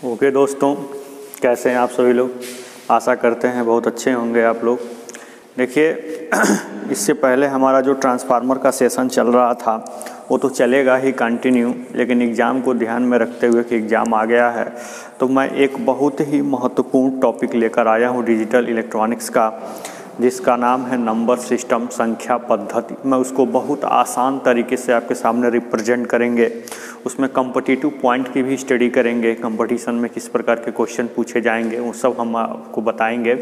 Okay दोस्तों, कैसे हैं आप सभी लोग। आशा करते हैं बहुत अच्छे होंगे आप लोग। देखिए इससे पहले हमारा जो ट्रांसफार्मर का सेशन चल रहा था वो तो चलेगा ही कंटिन्यू, लेकिन एग्ज़ाम को ध्यान में रखते हुए कि एग्ज़ाम आ गया है तो मैं एक बहुत ही महत्वपूर्ण टॉपिक लेकर आया हूँ डिजिटल इलेक्ट्रॉनिक्स का, जिसका नाम है नंबर सिस्टम संख्या पद्धति। मैं उसको बहुत आसान तरीके से आपके सामने रिप्रेजेंट करेंगे। उसमें कॉम्पिटिटिव पॉइंट की भी स्टडी करेंगे, कंपटीशन में किस प्रकार के क्वेश्चन पूछे जाएंगे वो सब हम आपको बताएंगे।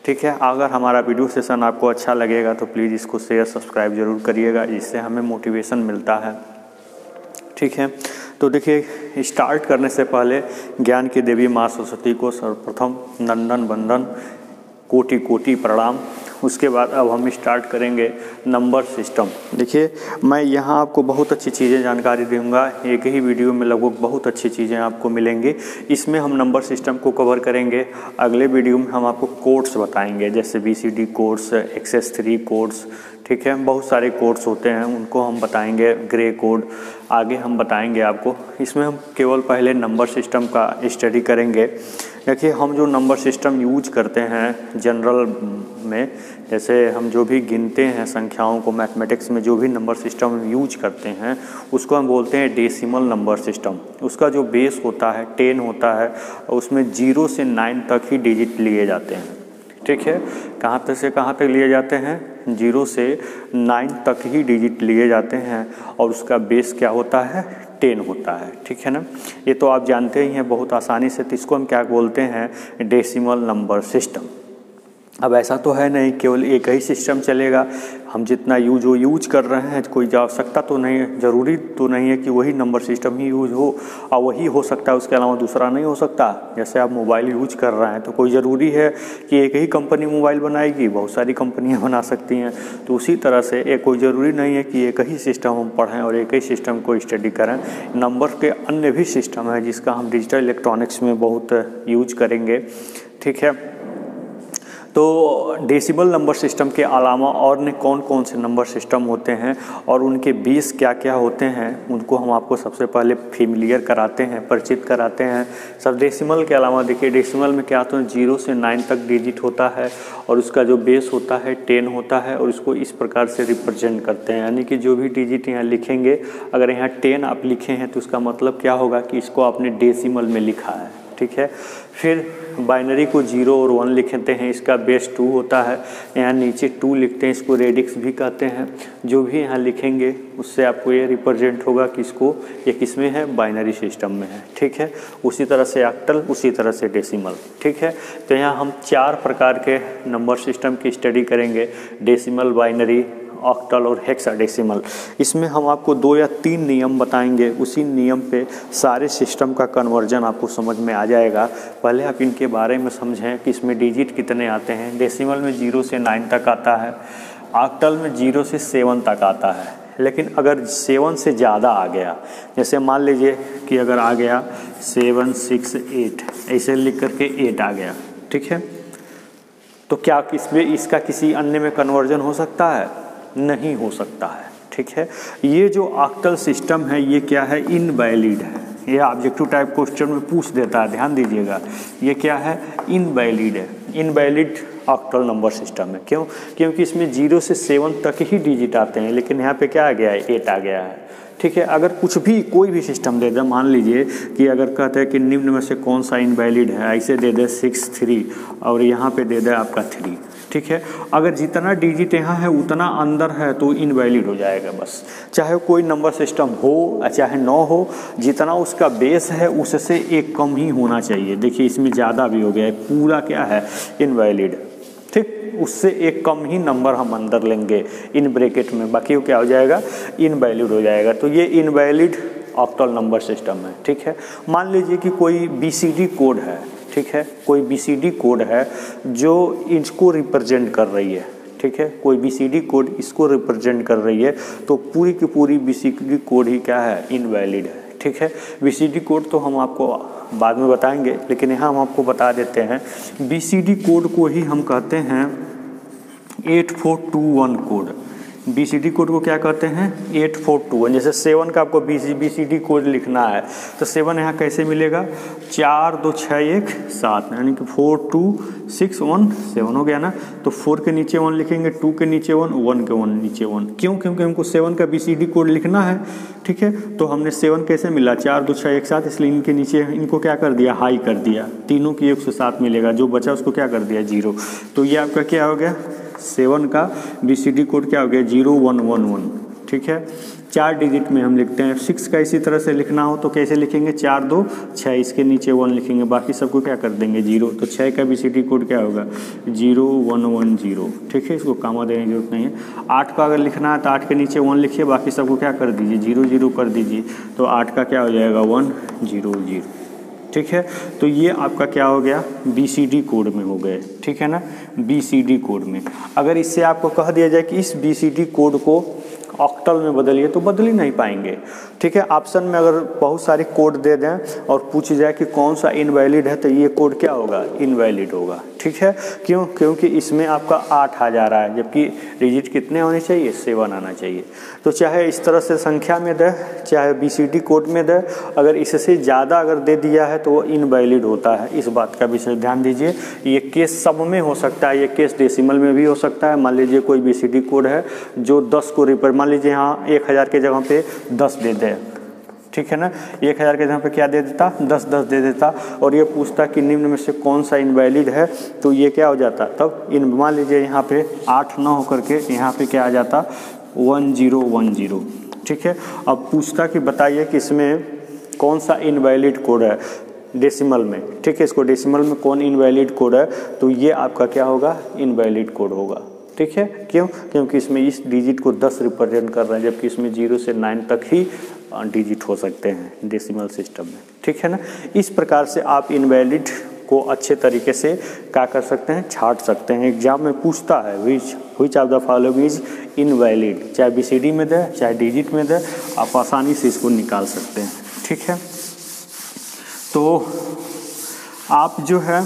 ठीक है, अगर हमारा वीडियो सेशन आपको अच्छा लगेगा तो प्लीज़ इसको शेयर सब्सक्राइब ज़रूर करिएगा, इससे हमें मोटिवेशन मिलता है। ठीक है, तो देखिए स्टार्ट करने से पहले ज्ञान की देवी माँ सरस्वती को सर्वप्रथम नंदन वंदन, कोटि कोटि प्रणाम। उसके बाद अब हम स्टार्ट करेंगे नंबर सिस्टम। देखिए मैं यहाँ आपको बहुत अच्छी चीज़ें जानकारी दूंगा, एक ही वीडियो में लगभग बहुत अच्छी चीज़ें आपको मिलेंगी। इसमें हम नंबर सिस्टम को कवर करेंगे। अगले वीडियो में हम आपको कोड्स बताएंगे, जैसे BCD कोड्स, XS3 कोड्स। ठीक है, बहुत सारे कोड्स होते हैं, उनको हम बताएंगे, ग्रे कोड आगे हम बताएंगे आपको। इसमें हम केवल पहले नंबर सिस्टम का स्टडी करेंगे। देखिए हम जो नंबर सिस्टम यूज करते हैं जनरल में, जैसे हम जो भी गिनते हैं संख्याओं को, मैथमेटिक्स में जो भी नंबर सिस्टम यूज करते हैं उसको हम बोलते हैं डेसिमल नंबर सिस्टम। उसका जो बेस होता है 10 होता है, उसमें 0 से 9 तक ही डिजिट लिए जाते हैं। ठीक है, कहाँ तक से कहाँ तक लिए जाते हैं? 0 से 9 तक ही डिजिट लिए जाते हैं और उसका बेस क्या होता है? 10 होता है। ठीक है ना, ये तो आप जानते ही हैं बहुत आसानी से। तो इसको हम क्या बोलते हैं? Decimal number system. अब ऐसा तो है नहीं केवल एक ही सिस्टम चलेगा, हम जितना यूज कर रहे हैं कोई आवश्यकता तो नहीं, ज़रूरी तो नहीं है कि वही नंबर सिस्टम ही यूज हो और वही हो सकता है, उसके अलावा दूसरा नहीं हो सकता। जैसे आप मोबाइल यूज कर रहे हैं तो कोई ज़रूरी है कि एक ही कंपनी मोबाइल बनाएगी? बहुत सारी कंपनियां बना सकती हैं। तो उसी तरह से एक कोई ज़रूरी नहीं है कि एक ही सिस्टम हम पढ़ें और एक ही सिस्टम को स्टडी करें। नंबर के अन्य भी सिस्टम है जिसका हम डिजिटल इलेक्ट्रॉनिक्स में बहुत यूज करेंगे। ठीक है, तो डेसिमल नंबर सिस्टम के अलावा और ने कौन कौन से नंबर सिस्टम होते हैं और उनके बेस क्या क्या होते हैं, उनको हम आपको सबसे पहले फेमिलियर कराते हैं, परिचित कराते हैं। सब डेसिमल के अलावा देखिए डेसिमल में क्या होता है, 0 से 9 तक डिजिट होता है और उसका जो बेस होता है 10 होता है और उसको इस प्रकार से रिप्रेजेंट करते हैं। यानी कि जो भी डिजिट यहाँ लिखेंगे, अगर यहाँ 10 आप लिखे हैं तो उसका मतलब क्या होगा कि इसको आपने डेसिमल में लिखा है। ठीक है, फिर बाइनरी को 0 और 1 लिखते हैं, इसका बेस 2 होता है। यहाँ नीचे 2 लिखते हैं, इसको रेडिक्स भी कहते हैं। जो भी यहाँ लिखेंगे उससे आपको ये रिप्रेजेंट होगा कि इसको ये किस में है? बाइनरी सिस्टम में है। ठीक है, उसी तरह से ऑक्टल, उसी तरह से डेसिमल। ठीक है, तो यहाँ हम 4 प्रकार के नंबर सिस्टम की स्टडी करेंगे, डेसिमल, बाइनरी, ऑक्टल और हेक्साडेसिमल। इसमें हम आपको 2 या 3 नियम बताएंगे, उसी नियम पे सारे सिस्टम का कन्वर्जन आपको समझ में आ जाएगा। पहले आप इनके बारे में समझें कि इसमें डिजिट कितने आते हैं। डेसिमल में 0 से 9 तक आता है, ऑक्टल में 0 से 7 तक आता है। लेकिन अगर 7 से ज़्यादा आ गया, जैसे मान लीजिए कि अगर आ गया 7, 6, 8, ऐसे लिख करके 8 आ गया, ठीक है, तो क्या इसमें इसका किसी अन्य में कन्वर्जन हो सकता है? नहीं हो सकता है। ठीक है, ये जो ऑक्टल सिस्टम है ये क्या है? इनवैलिड है। ये ऑब्जेक्टिव टाइप क्वेश्चन में पूछ देता है, ध्यान दीजिएगा। ये क्या है? इनवैलिड है। इनवैलिड ऑक्टल नंबर सिस्टम है। क्यों? क्योंकि इसमें 0 से 7 तक ही डिजिट आते हैं, लेकिन यहाँ पे क्या आ गया है? 8 आ गया है। ठीक है, अगर कुछ भी कोई भी सिस्टम दे दे, मान लीजिए कि अगर कहते हैं कि निम्न में से कौन सा इनवैलिड है, ऐसे दे दे 6, 3 और यहाँ पे दे दे आपका 3। ठीक है, अगर जितना डिजिट यहाँ है उतना अंदर है तो इनवैलिड हो जाएगा बस। चाहे कोई नंबर सिस्टम हो चाहे न हो, जितना उसका बेस है उससे एक कम ही होना चाहिए। देखिए इसमें ज़्यादा भी हो गया है, पूरा क्या है? इनवैलिड। ठीक, उससे एक कम ही नंबर हम अंदर लेंगे इन ब्रैकेट में, बाकी वो क्या हो जाएगा? इनवैलिड हो जाएगा। तो ये इनवैलिड ऑक्टल नंबर सिस्टम है। ठीक है, मान लीजिए कि कोई BCD कोड है। ठीक है, कोई BCD कोड है जो इसको रिप्रेजेंट कर रही है। ठीक है, कोई BCD कोड इसको रिप्रेजेंट कर रही है, तो पूरी की पूरी BCD कोड ही क्या है? इनवैलिड है। ठीक है, BCD कोड तो हम आपको बाद में बताएंगे, लेकिन यहाँ हम आपको बता देते हैं BCD कोड को ही हम कहते हैं 8421 कोड। BCD कोड को क्या कहते हैं 8421। जैसे 7 का आपको BCD कोड लिखना है तो 7 यहाँ कैसे मिलेगा 4 2 6 1 7 यानी कि 4 2 6 1 7 हो गया ना। तो 4 के नीचे 1 लिखेंगे, 2 के नीचे 1, 1 के 1 नीचे 1। क्यों? क्योंकि हमको 7 का BCD कोड लिखना है। ठीक है, तो हमने 7 कैसे मिला 4 2 6 1 7, इसलिए इनके नीचे इनको क्या कर दिया हाई कर दिया, तीनों की 107 मिलेगा, जो बचा उसको क्या कर दिया 0। तो ये आपका क्या हो गया 7 का BCD कोड क्या हो गया 0111। ठीक है, 4 डिजिट में हम लिखते हैं। 6 का इसी तरह से लिखना हो तो कैसे लिखेंगे 4 2 6, इसके नीचे 1 लिखेंगे, बाकी सबको क्या कर देंगे 0। तो 6 का BCD कोड क्या होगा 0110। ठीक है, इसको कामा देने की जरूरत नहीं है। 8 का अगर लिखना है तो 8 के नीचे 1 लिखिए, बाकी सबको क्या कर दीजिए 0 0 कर दीजिए। तो 8 का क्या हो जाएगा 100। ठीक है, तो ये आपका क्या हो गया BCD कोड में हो गए। ठीक है ना, BCD कोड में। अगर इससे आपको कह दिया जाए कि इस BCD कोड को ऑक्टल में बदलिए तो बदल ही नहीं पाएंगे। ठीक है, ऑप्शन में अगर बहुत सारे कोड दे दें और पूछ जाए कि कौन सा इनवैलिड है तो ये कोड क्या होगा इनवैलिड होगा। ठीक है, क्यों? क्योंकि इसमें आपका 8 आ जा रहा है, जबकि डिजिट कितने होने चाहिए 7 आना चाहिए। तो चाहे इस तरह से संख्या में दे, चाहे BCD कोड में दे, अगर इससे ज़्यादा अगर दे दिया है तो वो इनवैलिड होता है। इस बात का विशेष ध्यान दीजिए। ये केस सब में हो सकता है, ये केस डेसिमल में भी हो सकता है। मान लीजिए कोई BCD कोड है जो 10 को रिप्रेजेंट, मान लीजिए यहाँ 1000 के जगह पे 10 दे दे। ठीक है ना, 1000 के जगह पे क्या दे देता 10 10 दे देता, और ये पूछता कि निम्न में से कौन सा इनवैलिड है, तो ये क्या हो जाता तब मान लीजिए यहाँ पे 8 न होकर के यहाँ पे क्या आ जाता 1010। ठीक है, अब पूछता कि बताइए कि इसमें कौन सा इनवैलिड कोड है डेसिमल में। ठीक है, इसको डेसिमल में कौन इनवैलिड कोड है, तो ये आपका क्या होगा इनवैलिड कोड होगा। ठीक है, क्यों? क्योंकि इसमें इस डिजिट को 10 रिप्रेजेंट कर रहे हैं, जबकि इसमें 0 से 9 तक ही डिजिट हो सकते हैं डेसिमल सिस्टम में। ठीक है ना, इस प्रकार से आप इनवैलिड को अच्छे तरीके से क्या कर सकते हैं छांट सकते हैं। एग्जाम में पूछता है which of the following is invalid, चाहे BCD में दे चाहे डिजिट में दे, आप आसानी से इसको निकाल सकते हैं। ठीक है, तो आप जो है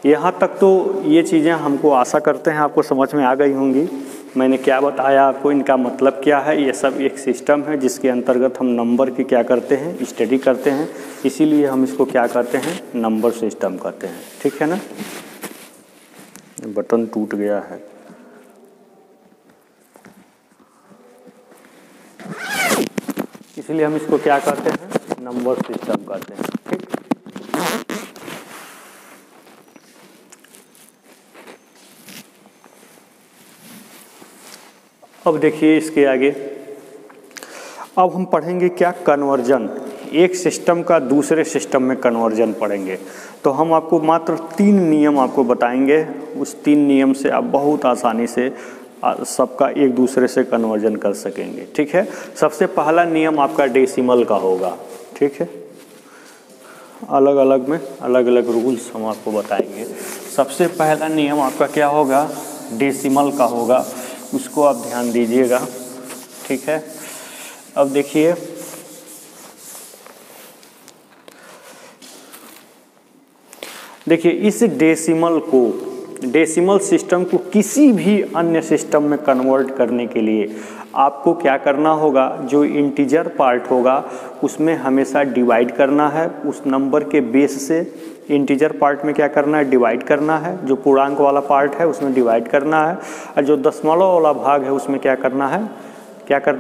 यहाँ तक तो ये चीज़ें हमको आशा करते हैं आपको समझ में आ गई होंगी। मैंने क्या बताया आपको, इनका मतलब क्या है, ये सब एक सिस्टम है जिसके अंतर्गत हम नंबर की क्या करते हैं स्टडी करते हैं, इसीलिए हम इसको क्या करते हैं नंबर सिस्टम कहते हैं। ठीक है ना, बटन टूट गया है। इसलिए हम इसको क्या कहते हैं नंबर सिस्टम कहते हैं। ठीक, अब देखिए इसके आगे, अब हम पढ़ेंगे क्या कन्वर्जन, एक सिस्टम का दूसरे सिस्टम में कन्वर्जन पढ़ेंगे। तो हम आपको मात्र 3 नियम आपको बताएंगे, उस 3 नियम से आप बहुत आसानी से सबका एक दूसरे से कन्वर्जन कर सकेंगे। ठीक है, सबसे पहला नियम आपका डेसिमल का होगा। ठीक है, अलग अलग में अलग अलग रूल्स हम आपको बताएंगे। सबसे पहला नियम आपका क्या होगा डेसिमल का होगा, उसको आप ध्यान दीजिएगा। ठीक है, अब देखिए इस डेसिमल सिस्टम को किसी भी अन्य सिस्टम में कन्वर्ट करने के लिए आपको क्या करना होगा, जो इंटीजर पार्ट होगा उसमें हमेशा डिवाइड करना है, उस नंबर के बेस से इंटीजर पार्ट में क्या करना है डिवाइड करना है, जो पूर्णांक वाला पार्ट है उसमें डिवाइड करना है, और जो दशमलव वाला भाग है उसमें क्या करना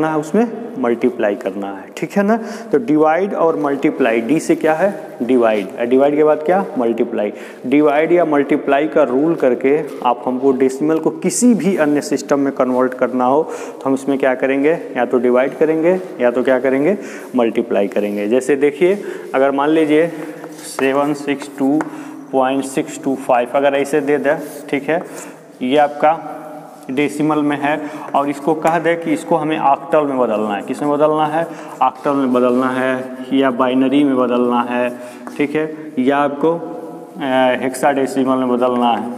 है उसमें मल्टीप्लाई करना है। ठीक है ना, तो डिवाइड और मल्टीप्लाई, डी से क्या है डिवाइड, डिवाइड के बाद क्या मल्टीप्लाई, डिवाइड या मल्टीप्लाई का रूल करके आप हमको डेसिमल को किसी भी अन्य सिस्टम में कन्वर्ट करना हो तो हम इसमें क्या करेंगे, या तो डिवाइड करेंगे या तो क्या करेंगे मल्टीप्लाई करेंगे। जैसे देखिए अगर मान लीजिए 762.625 अगर ऐसे दे दे, ठीक है, ये आपका डेसिमल में है और इसको कह दे कि इसको हमें ऑक्टल में बदलना है, किस में बदलना है ऑक्टल में बदलना है, या बाइनरी में बदलना है, ठीक है, या आपको हेक्साडेसिमल में बदलना है।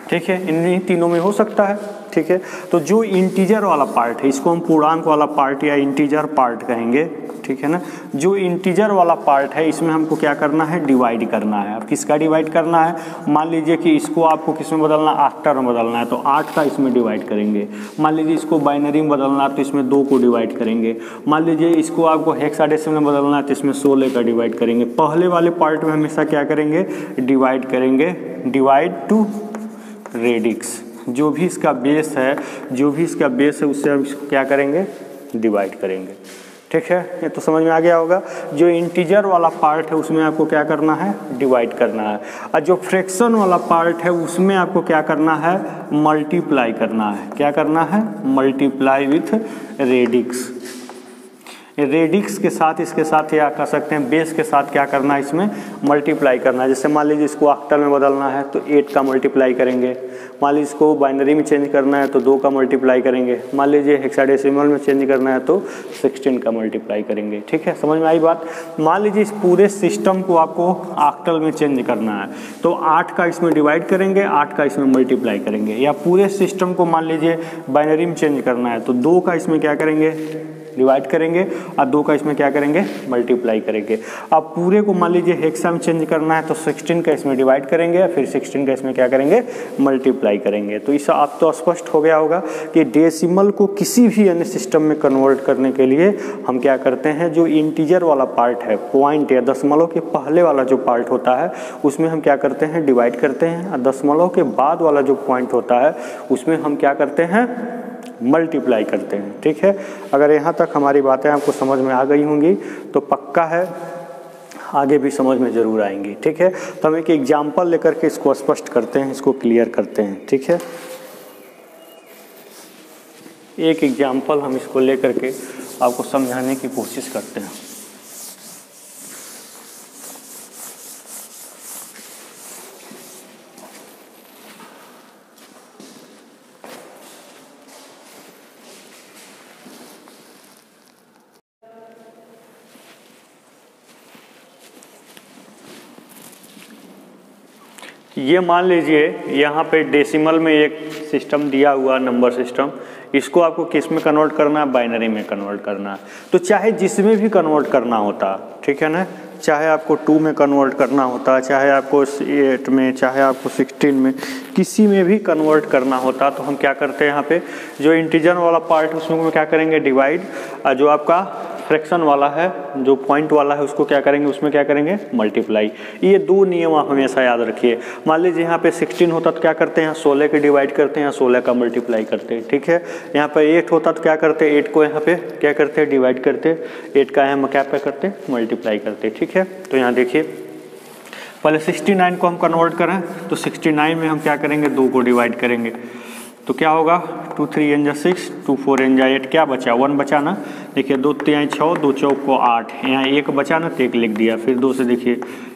ठीक है, इन्हीं तीनों में हो सकता है। ठीक है, तो जो इंटीजर वाला पार्ट है इसको हम पूर्णांक वाला पार्ट या इंटीजर पार्ट कहेंगे। ठीक है ना। जो इंटीजर वाला पार्ट है इसमें हमको क्या करना है, डिवाइड करना है। अब किसका डिवाइड करना है, मान लीजिए कि इसको आपको किस में बदलना है, ऑक्टल में बदलना है तो 8 का इसमें डिवाइड करेंगे। मान लीजिए इसको बाइनरी में बदलना है तो इसमें 2 को डिवाइड करेंगे। मान लीजिए इसको आपको हेक्साडेसिमल में बदलना है तो इसमें 16 का डिवाइड करेंगे। पहले वाले पार्ट में हमेशा क्या करेंगे, डिवाइड करेंगे, डिवाइड टू रेडिक्स। जो भी इसका बेस है, जो भी इसका बेस है उससे हम इसको क्या करेंगे, डिवाइड करेंगे। ठीक है, ये तो समझ में आ गया होगा। जो इंटीजर वाला पार्ट है उसमें आपको क्या करना है, डिवाइड करना है। और जो फ्रैक्शन वाला पार्ट है उसमें आपको क्या करना है, मल्टीप्लाई करना है। क्या करना है, मल्टीप्लाई विथ रेडिक्स। रेडिक्स के साथ, इसके साथ या कह सकते हैं बेस के साथ क्या करना है, इसमें मल्टीप्लाई करना है। जैसे मान लीजिए इसको ऑक्टल में बदलना है तो 8 का मल्टीप्लाई करेंगे। मान लीजिए इसको बाइनरी में चेंज करना है तो 2 का मल्टीप्लाई करेंगे। मान लीजिए हेक्साडेसिमल में चेंज करना है तो 16 का मल्टीप्लाई करेंगे। ठीक है, समझ में आई बात। मान लीजिए इस पूरे सिस्टम को आपको ऑक्टल में चेंज करना है तो 8 का इसमें डिवाइड करेंगे, 8 का इसमें मल्टीप्लाई करेंगे। या पूरे सिस्टम को मान लीजिए बाइनरी में चेंज करना है तो 2 का इसमें क्या करेंगे, डिवाइड करेंगे और 2 का इसमें क्या करेंगे, मल्टीप्लाई करेंगे। अब पूरे को मान लीजिए हेक्सा में चेंज करना है तो 16 का इसमें डिवाइड करेंगे, फिर 16 का इसमें क्या करेंगे, मल्टीप्लाई करेंगे। तो इससे आप तो स्पष्ट हो गया होगा कि डेसिमल को किसी भी अन्य सिस्टम में कन्वर्ट करने के लिए हम क्या करते हैं, जो इंटीजर वाला पार्ट है, पॉइंट या दशमलव के पहले वाला जो पार्ट होता है उसमें हम क्या करते हैं, डिवाइड करते हैं। और दशमलव के बाद वाला जो पॉइंट होता है उसमें हम क्या करते हैं, मल्टीप्लाई करते हैं। ठीक है, अगर यहाँ तक हमारी बातें आपको समझ में आ गई होंगी तो पक्का है आगे भी समझ में ज़रूर आएंगी। ठीक है, तो हम एक एग्जाम्पल लेकर के इसको स्पष्ट करते हैं, इसको क्लियर करते हैं। ठीक है, एक एग्जाम्पल हम इसको लेकर के आपको समझाने की कोशिश करते हैं। ये मान लीजिए यहाँ पे डेसिमल में एक सिस्टम दिया हुआ नंबर सिस्टम, इसको आपको किस में कन्वर्ट करना है, बाइनरी में कन्वर्ट करना है। तो चाहे जिसमें भी कन्वर्ट करना होता, ठीक है ना, चाहे आपको 2 में कन्वर्ट करना होता, चाहे आपको 8 में, चाहे आपको 16 में, किसी में भी कन्वर्ट करना होता तो हम क्या करते हैं, यहाँ पे जो इंटीजर वाला पार्ट है उसमें क्या करेंगे, डिवाइड। और जो आपका फ्रैक्शन वाला है, जो पॉइंट वाला है, उसको क्या करेंगे, उसमें क्या करेंगे, मल्टीप्लाई। ये 2 नियम आप हमेशा याद रखिए। मान लीजिए यहाँ पे 16 होता तो क्या करते हैं, 16 के डिवाइड करते हैं, 16 का मल्टीप्लाई करते हैं। ठीक है, यहाँ पे 8 होता तो क्या करते हैं, 8 को यहाँ पे क्या करते हैं, डिवाइड करते, 8 का यहाँ क्या पे करते, मल्टीप्लाई करते। ठीक है, तो यहाँ देखिए पहले 69 को हम कन्वर्ट करें तो 69 में हम क्या करेंगे, 2 को डिवाइड करेंगे तो क्या होगा, 2 3 N जा 6, 2 4 N जा 8, क्या बचा, 1 बचा ना। देखिए 2 3 6, 2 4 को 8, यहाँ 1 बचा ना तो 1 लिख दिया। फिर 2 से देखिए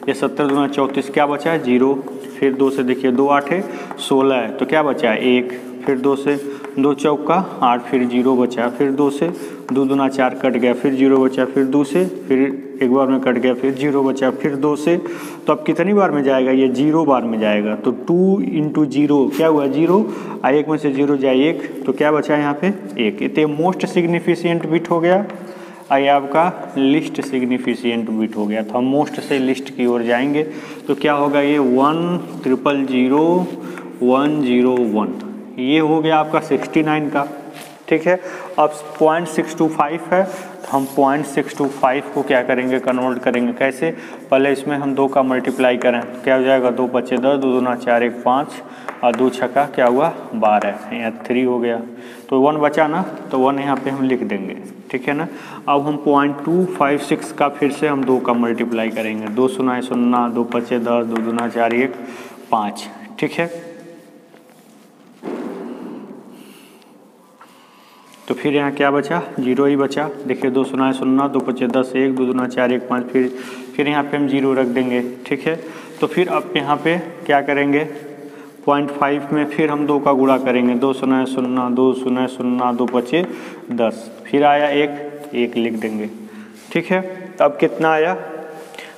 ये 70 दूना 34, क्या बचा है, 0। फिर 2 से देखिए 2 8 है 16 है तो क्या बचा है, 1। फिर 2 से 2 चौका 8, फिर 0 बचा। फिर 2 से 2 दूना 4 कट गया, फिर 0 बचा। फिर 2 से फिर एक बार में कट गया, फिर 0 बचा। फिर 2 से तो अब कितनी बार में जाएगा, ये 0 बार में जाएगा। तो 2 × 0 क्या हुआ, 0। 1 में से 0 जाए 1 तो क्या बचा यहाँ पे, 1। ये मोस्ट सिग्निफिकेंट बिट हो गया, ये आपका लिस्ट सिग्निफिकेंट बिट हो गया। तो हम मोस्ट से लिस्ट की ओर जाएंगे तो क्या होगा, ये 1 0 0 1 0 1, ये हो गया आपका 69 का। ठीक है, अब 0.625 है तो हम 0.625 को क्या करेंगे, कन्वर्ट करेंगे। कैसे, पहले इसमें हम 2 का मल्टीप्लाई करें तो क्या हो जाएगा, 2 5 10, 2 दूना 4 1 5 और 2 छक्का क्या हुआ, 12, यहाँ 3 हो गया। तो 1 बचा ना तो 1 यहाँ पे हम लिख देंगे। ठीक है ना, अब हम 0.256 का फिर से हम 2 का मल्टीप्लाई करेंगे। 2 0 0, 2 5 10, 2 दूना 4 1 5। ठीक है, तो फिर यहाँ क्या बचा, 0 ही बचा। देखिए 2 0 0, 2 5 10 1, 2 दूना 4 1 5, फिर यहाँ पे हम 0 रख देंगे। ठीक है, तो फिर अब यहाँ पे क्या करेंगे, 0.5 में फिर हम 2 का गुणा करेंगे। 2 0 0, 2 0 0, 2 5 10, फिर आया 1 लिख देंगे। ठीक है, तो अब कितना आया,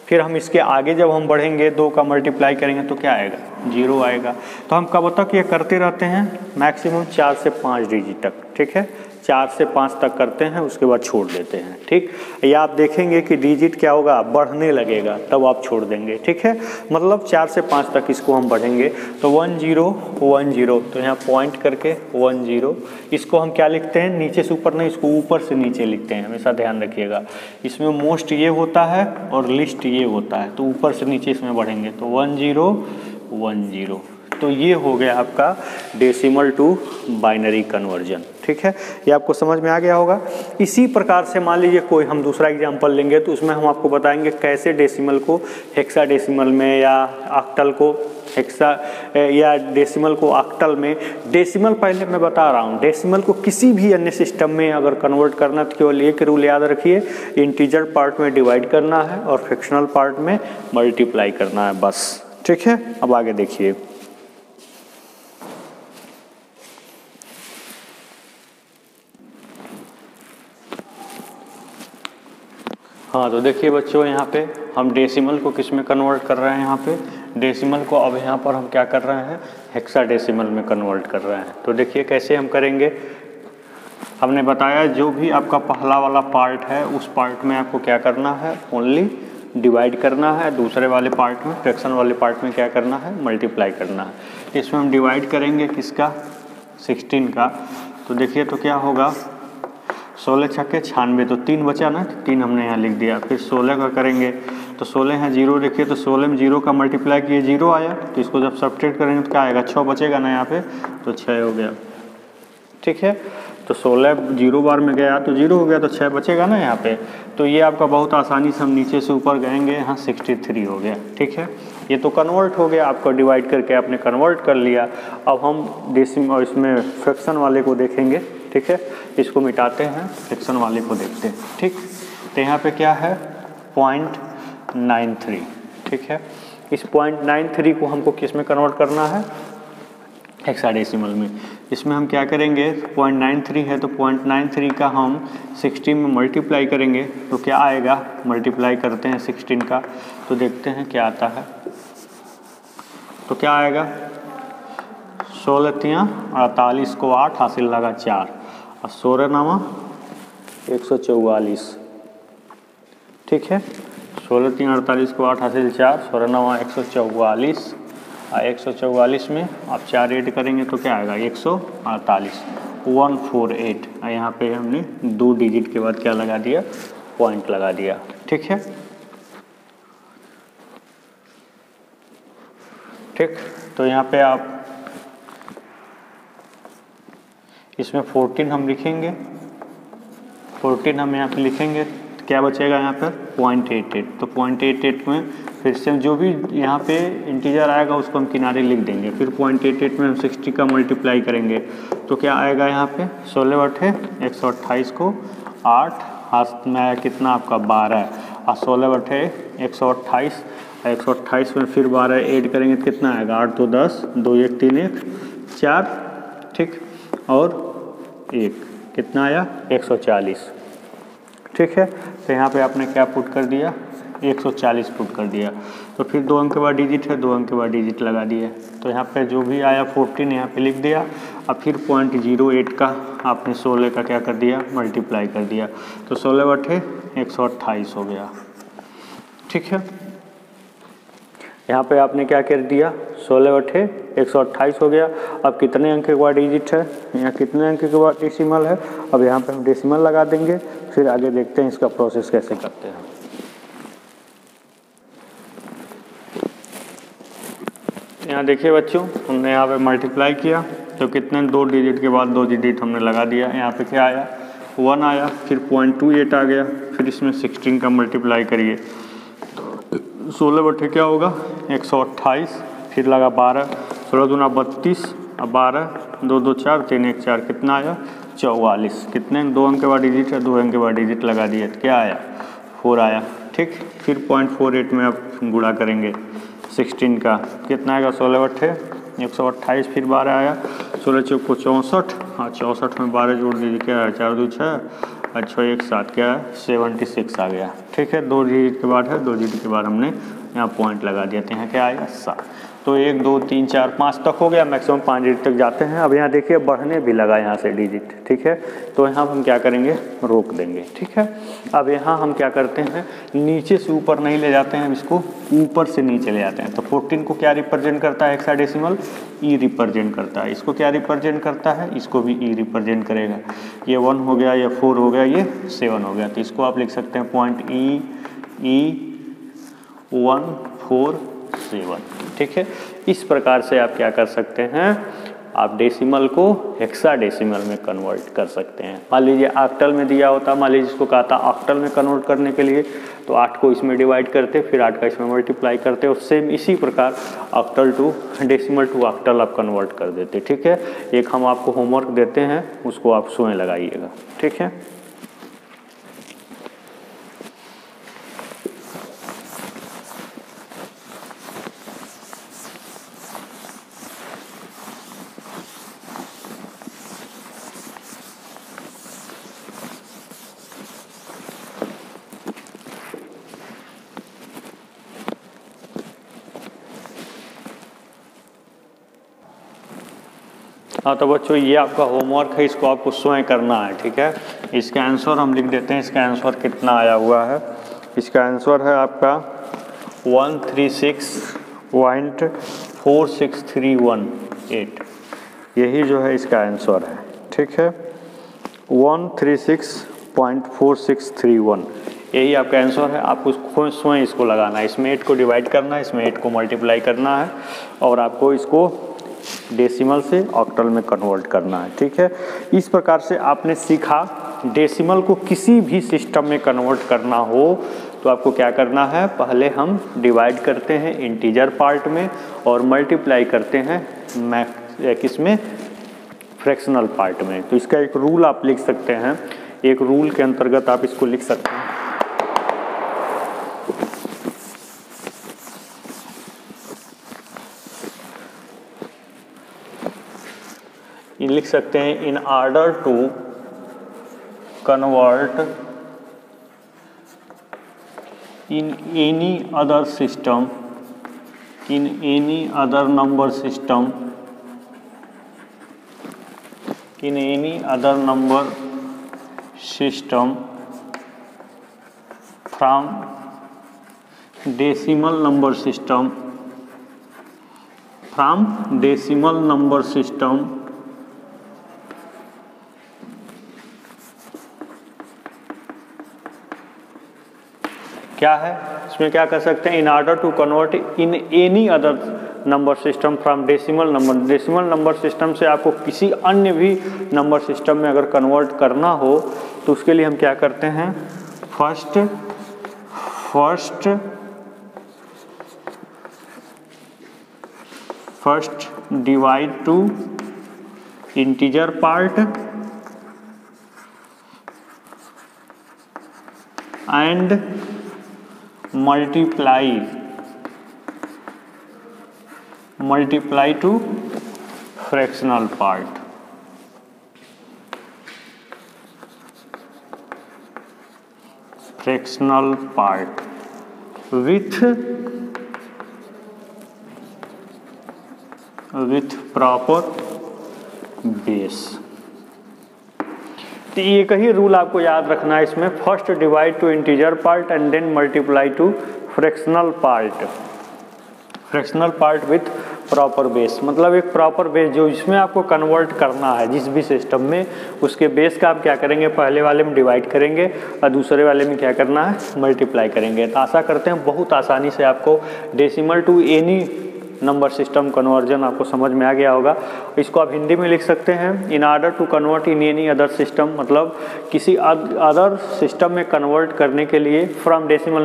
फिर हम इसके आगे जब हम बढ़ेंगे 2 का मल्टीप्लाई करेंगे तो क्या आएगा, 0 आएगा। तो हम कब तक ये करते रहते हैं, मैक्सिमम 4 से 5 डिजिट तक। ठीक है, 4 से 5 तक करते हैं, उसके बाद छोड़ देते हैं। ठीक, या आप देखेंगे कि डिजिट क्या होगा, बढ़ने लगेगा, तब आप छोड़ देंगे। ठीक है, मतलब 4 से 5 तक इसको हम बढ़ेंगे। तो 1 0 1 0, तो यहाँ पॉइंट करके 1 0, इसको हम क्या लिखते हैं, नीचे से ऊपर नहीं, इसको ऊपर से नीचे लिखते हैं, हमेशा ध्यान रखिएगा। इसमें मोस्ट ये होता है और लिस्ट ये होता है, तो ऊपर से नीचे इसमें बढ़ेंगे। तो 1 0 1 0, तो ये हो गया आपका डेसिमल टू बाइनरी कन्वर्जन। ठीक है, ये आपको समझ में आ गया होगा। इसी प्रकार से मान लीजिए कोई हम दूसरा एग्जांपल लेंगे, तो उसमें हम आपको बताएंगे कैसे डेसिमल को हेक्साडेसिमल में या ऑक्टल को हेक्सा या डेसिमल को ऑक्टल में। डेसिमल पहले मैं बता रहा हूँ, डेसिमल को किसी भी अन्य सिस्टम में अगर कन्वर्ट करना तो केवल एक रूल याद रखिए, इंटीजर पार्ट में डिवाइड करना है और फ्रैक्शनल पार्ट में मल्टीप्लाई करना है, बस। ठीक है, अब आगे देखिए। हाँ, तो देखिए बच्चों, यहाँ पे हम डेसिमल को किस में कन्वर्ट कर रहे हैं, यहाँ पे डेसिमल को अब यहाँ पर हम क्या कर रहे हैं, हेक्साडेसिमल में कन्वर्ट कर रहे हैं। तो देखिए कैसे हम करेंगे। हमने बताया जो भी आपका पहला वाला पार्ट है उस पार्ट में आपको क्या करना है, ओनली डिवाइड करना है, दूसरे वाले पार्ट में फ्रैक्शन वाले पार्ट में क्या करना है, मल्टीप्लाई करना है। इसमें हम डिवाइड करेंगे किसका, 16 का। तो देखिए तो क्या होगा, 16 छक्के 96, तो 3 बचा ना, 3 हमने यहाँ लिख दिया। फिर 16 का करेंगे, तो 16 है 0, देखिए तो 16 में 0 का मल्टीप्लाई किए 0 आया, तो इसको जब सब्ट्रैक्ट करेंगे तो क्या आएगा, 6 बचेगा ना यहाँ पे, तो 6 हो गया। ठीक है, तो 16 0 बार में गया तो 0 हो गया, तो 6 बचेगा ना यहाँ पे। तो ये आपका बहुत आसानी से हम नीचे से ऊपर गएंगे, यहाँ 63 हो गया। ठीक है, ये तो कन्वर्ट हो गया, आपको डिवाइड करके आपने कन्वर्ट कर लिया। अब हम डेसिमल इसमें फ्रैक्शन वाले को देखेंगे। ठीक है, इसको मिटाते हैं, फ्रैक्शन वाले को देखते हैं। ठीक, तो यहाँ पे क्या है, 0.93। ठीक है, इस 0.93 को हमको किस में कन्वर्ट करना है, हेक्साडेसिमल में। इसमें हम क्या करेंगे, 0.93 है तो 0.93 का हम 16 में मल्टीप्लाई करेंगे, तो क्या आएगा, मल्टीप्लाई करते हैं 16 का, तो देखते हैं क्या आता है। तो क्या आएगा, 16 तियाँ 48 को 8 हासिल लगा 4 और 16 नामा 144। ठीक है, 16 तियाँ 48 को 8 हासिल 4, 16 नामा 144 और 144 में आप 4 ऐड करेंगे तो क्या आएगा, 148, 148। और यहाँ पे हमने 2 डिजिट के बाद क्या लगा दिया, पॉइंट लगा दिया। ठीक है, ठीक, तो यहाँ पे आप इसमें 14 हम लिखेंगे, 14 हम यहाँ पे लिखेंगे, तो क्या बचेगा यहाँ पर 0.88। तो 0.88 में फिर से जो भी यहाँ पे इंटीजर आएगा उसको हम किनारे लिख देंगे। फिर 0.88 में हम 60 का मल्टीप्लाई करेंगे, तो क्या आएगा यहाँ पे, 16 बटे 128 को 8 हाथ में आया कितना आपका 12, और 16 बटे 128, 128 में फिर 12 ऐड करेंगे तो कितना आएगा, 8 2 10, 2 1 3 1 4। ठीक, और 1 कितना आया, 140। ठीक है, तो यहाँ पे आपने क्या पुट कर दिया, 140 पुट कर दिया। तो फिर 2 अंक के बाद डिजिट है, 2 अंक के बाद डिजिट लगा दिए। तो यहाँ पे जो भी आया 14 यहाँ पे लिख दिया, अब फिर 0.08 का आपने 16 का क्या कर दिया, मल्टीप्लाई कर दिया, तो 16 बटे 128 हो गया। ठीक है, यहाँ पे आपने क्या कर दिया, 16 बटे 128 हो गया। अब कितने अंक के बाद डिजिट है, यहाँ कितने अंक के बाद डेसिमल है, अब यहाँ पे हम डेसिमल लगा देंगे, फिर आगे देखते हैं इसका प्रोसेस कैसे करते हैं। यहाँ देखिए बच्चों, हमने यहाँ पे मल्टीप्लाई किया तो कितने, 2 डिजिट के बाद 2 डिजिट हमने लगा दिया। यहाँ पे क्या आया, 1 आया, फिर 0.28 आ गया, फिर इसमें 16 का मल्टीप्लाई करिए, 16 बटे क्या होगा 128, फिर लगा 12, 16 दूना 32 और 12 2 2 4 3 1 4, कितना आया 44। कितने, 2 अंक के बाद डिजिट है, 2 अंक के बाद डिजिट लगा दिए, तो क्या आया 4 आया। ठीक, फिर 0.48 में आप गुणा करेंगे 16 का, कितना आएगा 16 बटे 128, फिर 12 आया, 16 चौक को 64 और 64 में 12 जोड़ दीजिए, क्या है 4 2 6 और 6 1 7, क्या है 76 आ गया। ठीक है, 2 डिजिट के बाद है, 2 डिजिट के बाद हमने यहाँ पॉइंट लगा दिया, तो यहाँ क्या आएगा 7। तो 1 2 3 4 5 तक हो गया, मैक्सिमम 5 डिजिट तक जाते हैं। अब यहाँ देखिए बढ़ने भी लगा यहाँ से डिजिट, ठीक है। तो यहाँ हम क्या करेंगे, रोक देंगे, ठीक है। अब यहाँ हम क्या करते हैं, नीचे से ऊपर नहीं ले जाते हैं, इसको ऊपर से नीचे ले जाते हैं। तो 14 को क्या रिप्रेजेंट करता है, हेक्साडेसिमल, ई रिप्रेजेंट करता है। इसको क्या रिप्रेजेंट करता है, इसको भी ई रिप्रेजेंट करेगा। ये 1 हो गया, ये 4 हो गया, ये 7 हो गया। तो इसको आप लिख सकते हैं पॉइंट E147, ठीक है। इस प्रकार से आप क्या कर सकते हैं, आप डेसिमल को हेक्साडेसिमल में कन्वर्ट कर सकते हैं। मान लीजिए ऑक्टल में दिया होता, मान लीजिए इसको कहा था ऑक्टल में कन्वर्ट करने के लिए, तो 8 को इसमें डिवाइड करते, फिर 8 का इसमें मल्टीप्लाई करते, और सेम इसी प्रकार octal to decimal to octal आप कन्वर्ट कर देते, ठीक है। एक हम आपको होमवर्क देते हैं, उसको आप स्वयं लगाइएगा, ठीक है। हाँ तो बच्चों ये आपका होमवर्क है, इसको आपको स्वयं करना है, ठीक है। इसका आंसर हम लिख देते हैं, इसका आंसर कितना आया हुआ है। इसका आंसर है आपका 136.46318, यही जो है इसका आंसर है, ठीक है। 136.4631 यही आपका आंसर है। आपको स्वयं इसको लगाना है, इसमें 8 को डिवाइड करना है, इसमें 8 को मल्टीप्लाई करना है, और आपको इसको डेसिमल से ऑक्टल में कन्वर्ट करना है, ठीक है। इस प्रकार से आपने सीखा डेसिमल को किसी भी सिस्टम में कन्वर्ट करना हो तो आपको क्या करना है, पहले हम डिवाइड करते हैं इंटीजर पार्ट में और मल्टीप्लाई करते हैं किसमें, फ्रैक्शनल पार्ट में। तो इसका एक रूल आप लिख सकते हैं, एक रूल के अंतर्गत आप इसको लिख सकते हैं। लिख सकते हैं, in order to convert in any other system, in any other number system, in any other number system from decimal number system, from decimal number system क्या है, इसमें क्या कर सकते हैं, in order to convert in any other number system from decimal number. Decimal number system से आपको किसी अन्य भी नंबर सिस्टम में अगर कन्वर्ट करना हो तो उसके लिए हम क्या करते हैं, first divide to integer part and multiply to fractional part। fractional part with proper base। तो एक ही रूल आपको याद रखना है इसमें, first divide to integer part and then multiply to fractional part. Fractional part with proper base, मतलब एक proper base जो इसमें आपको कन्वर्ट करना है जिस भी सिस्टम में, उसके बेस का आप क्या करेंगे, पहले वाले में डिवाइड करेंगे और दूसरे वाले में क्या करना है, मल्टीप्लाई करेंगे। तो आशा करते हैं बहुत आसानी से आपको decimal to any number system conversion आपको समझ में आ गया होगा। इसको आप हिंदी में लिख सकते हैं, in order to convert in any other system, मतलब किसी अदर सिस्टम में कन्वर्ट करने के लिए, फ्रॉम डेसिमल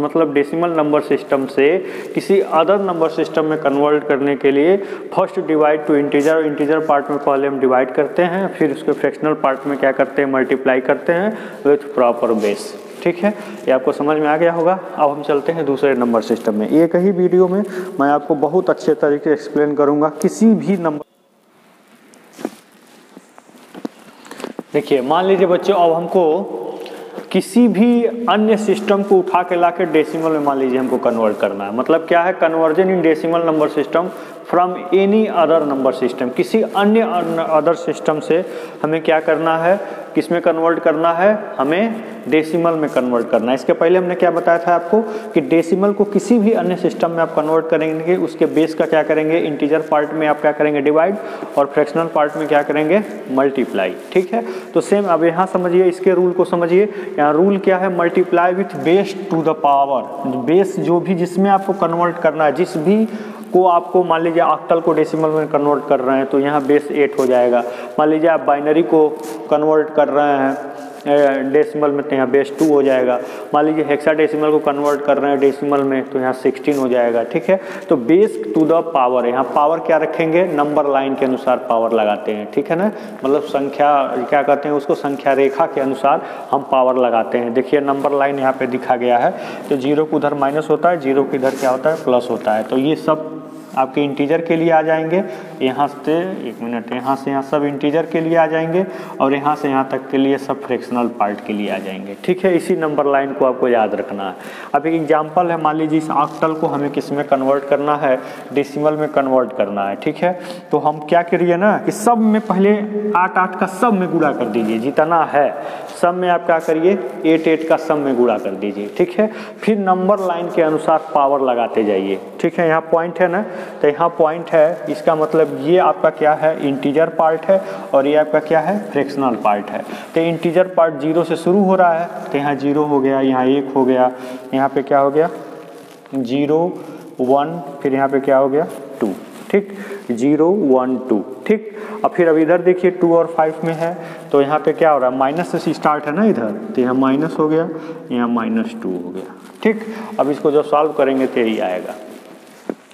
मतलब डेसिमल नंबर सिस्टम से किसी अदर नंबर सिस्टम में कन्वर्ट करने के लिए first divide to integer, integer part में पहले हम डिवाइड करते हैं, फिर उसके फ्रैक्शनल पार्ट में क्या करते हैं, मल्टीप्लाई करते हैं विथ प्रॉपर बेस। ठीक है, ये आपको समझ में आ गया होगा। अब हम चलते हैं दूसरे नंबर सिस्टम में। एक ही वीडियो में मैं आपको बहुत अच्छे तरीके से एक्सप्लेन करूंगा किसी भी नंबर। देखिए मान लीजिए बच्चों, अब हमको किसी भी अन्य सिस्टम को उठा के ला के डेसिमल में मान लीजिए हमको कन्वर्ट करना है। मतलब क्या है, conversion in decimal number system from any other number system, किसी अन्य अदर सिस्टम से हमें क्या करना है, किस में कन्वर्ट करना है, हमें डेसिमल में कन्वर्ट करना है। इसके पहले हमने क्या बताया था आपको कि डेसिमल को किसी भी अन्य सिस्टम में आप कन्वर्ट करेंगे, उसके बेस का क्या करेंगे, इंटीजर पार्ट में आप क्या करेंगे, डिवाइड, और फ्रैक्शनल पार्ट में क्या करेंगे, मल्टीप्लाई। ठीक है, तो सेम अब यहाँ समझिए, इसके रूल को समझिए। यहाँ रूल क्या है, multiply with base to the power. Base जो भी जिसमें आपको कन्वर्ट करना है, जिस भी को आपको मान लीजिए ऑक्टल को डेसिमल में कन्वर्ट कर रहे हैं तो यहाँ बेस 8 हो जाएगा। मान लीजिए आप बाइनरी को कन्वर्ट कर रहे हैं डेसिमल में तो यहाँ बेस 2 हो जाएगा। मान लीजिए हेक्साडेसिमल को कन्वर्ट कर रहे हैं डेसिमल में तो यहाँ 16 हो जाएगा। ठीक है, तो बेस टू द पावर, यहाँ पावर क्या रखेंगे, नंबर लाइन के अनुसार पावर लगाते हैं। ठीक है ना, मतलब संख्या क्या कहते हैं उसको, संख्या रेखा के अनुसार हम पावर लगाते हैं। देखिए नंबर लाइन यहाँ पे दिखा गया है, तो 0 को उधर माइनस होता है, 0 को इधर क्या होता है, प्लस होता है। तो ये सब आपके इंटीजर के लिए आ जाएंगे, यहाँ से एक मिनट, यहाँ से यहाँ सब इंटीजर के लिए आ जाएंगे, और यहाँ से यहाँ तक के लिए सब फ्रैक्शनल पार्ट के लिए आ जाएंगे। ठीक है, इसी नंबर लाइन को आपको याद रखना है। अब एक एग्जांपल है, मान लीजिए इस ऑक्टल को हमें किस में कन्वर्ट करना है, डेसिमल में कन्वर्ट करना है। ठीक है, तो हम क्या करिए ना कि सब में पहले 8 का सब में गुणा कर दीजिए, जितना है सब में आप क्या करिए 8 का सब में गुणा कर दीजिए। ठीक है, फिर नंबर लाइन के अनुसार पावर लगाते जाइए। ठीक है, यहाँ पॉइंट है ना, तो यहाँ पॉइंट है, इसका मतलब ये आपका क्या है, इंटीजर पार्ट है, और ये आपका क्या है, फ्रैक्शनल पार्ट है। तो इंटीजर पार्ट 0 से शुरू हो रहा है, तो यहाँ 0 हो गया, यहाँ 1 हो गया, यहाँ पे क्या हो गया 0 1, फिर यहाँ पे क्या हो गया 2। ठीक, 0 1 2। ठीक, अब फिर अब इधर देखिए 2 और 5 में है, तो यहाँ पे क्या हो रहा है, माइनस से स्टार्ट है ना इधर, तो यहाँ माइनस हो गया, यहाँ -2 हो गया। ठीक, अब इसको जब सॉल्व करेंगे तो यही आएगा।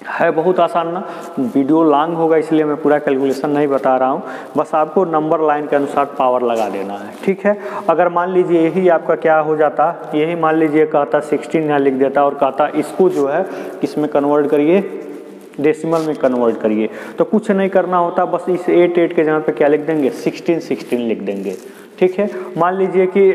है बहुत आसान ना, वीडियो लॉन्ग होगा इसलिए मैं पूरा कैलकुलेशन नहीं बता रहा हूँ, बस आपको नंबर लाइन के अनुसार पावर लगा देना है। ठीक है, अगर मान लीजिए यही आपका क्या हो जाता, यही मान लीजिए कहता 16 यहाँ लिख देता और कहता इसको जो है किस में कन्वर्ट करिए, डेसिमल में कन्वर्ट करिए, तो कुछ नहीं करना होता, बस इस 8 के जगह पे क्या लिख देंगे, 16 लिख देंगे। ठीक है, मान लीजिए कि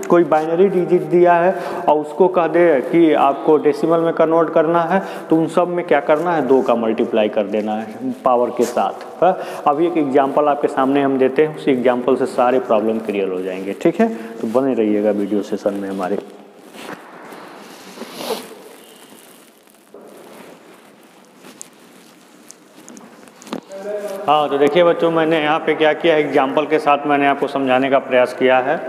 कोई बाइनरी डिजिट दिया है और उसको कह दे कि आपको डेसिमल में कन्वर्ट करना है, तो उन सब में क्या करना है, 2 का मल्टीप्लाई कर देना है पावर के साथ। अब एक एग्जांपल आपके सामने हम देते हैं, उस एग्जांपल से सारे प्रॉब्लम क्लियर हो जाएंगे। ठीक है, तो बने रहिएगा वीडियो सेशन में हमारे। हाँ, तो देखिए बच्चों, मैंने यहाँ पे क्या किया, एग्जाम्पल के साथ मैंने आपको समझाने का प्रयास किया है।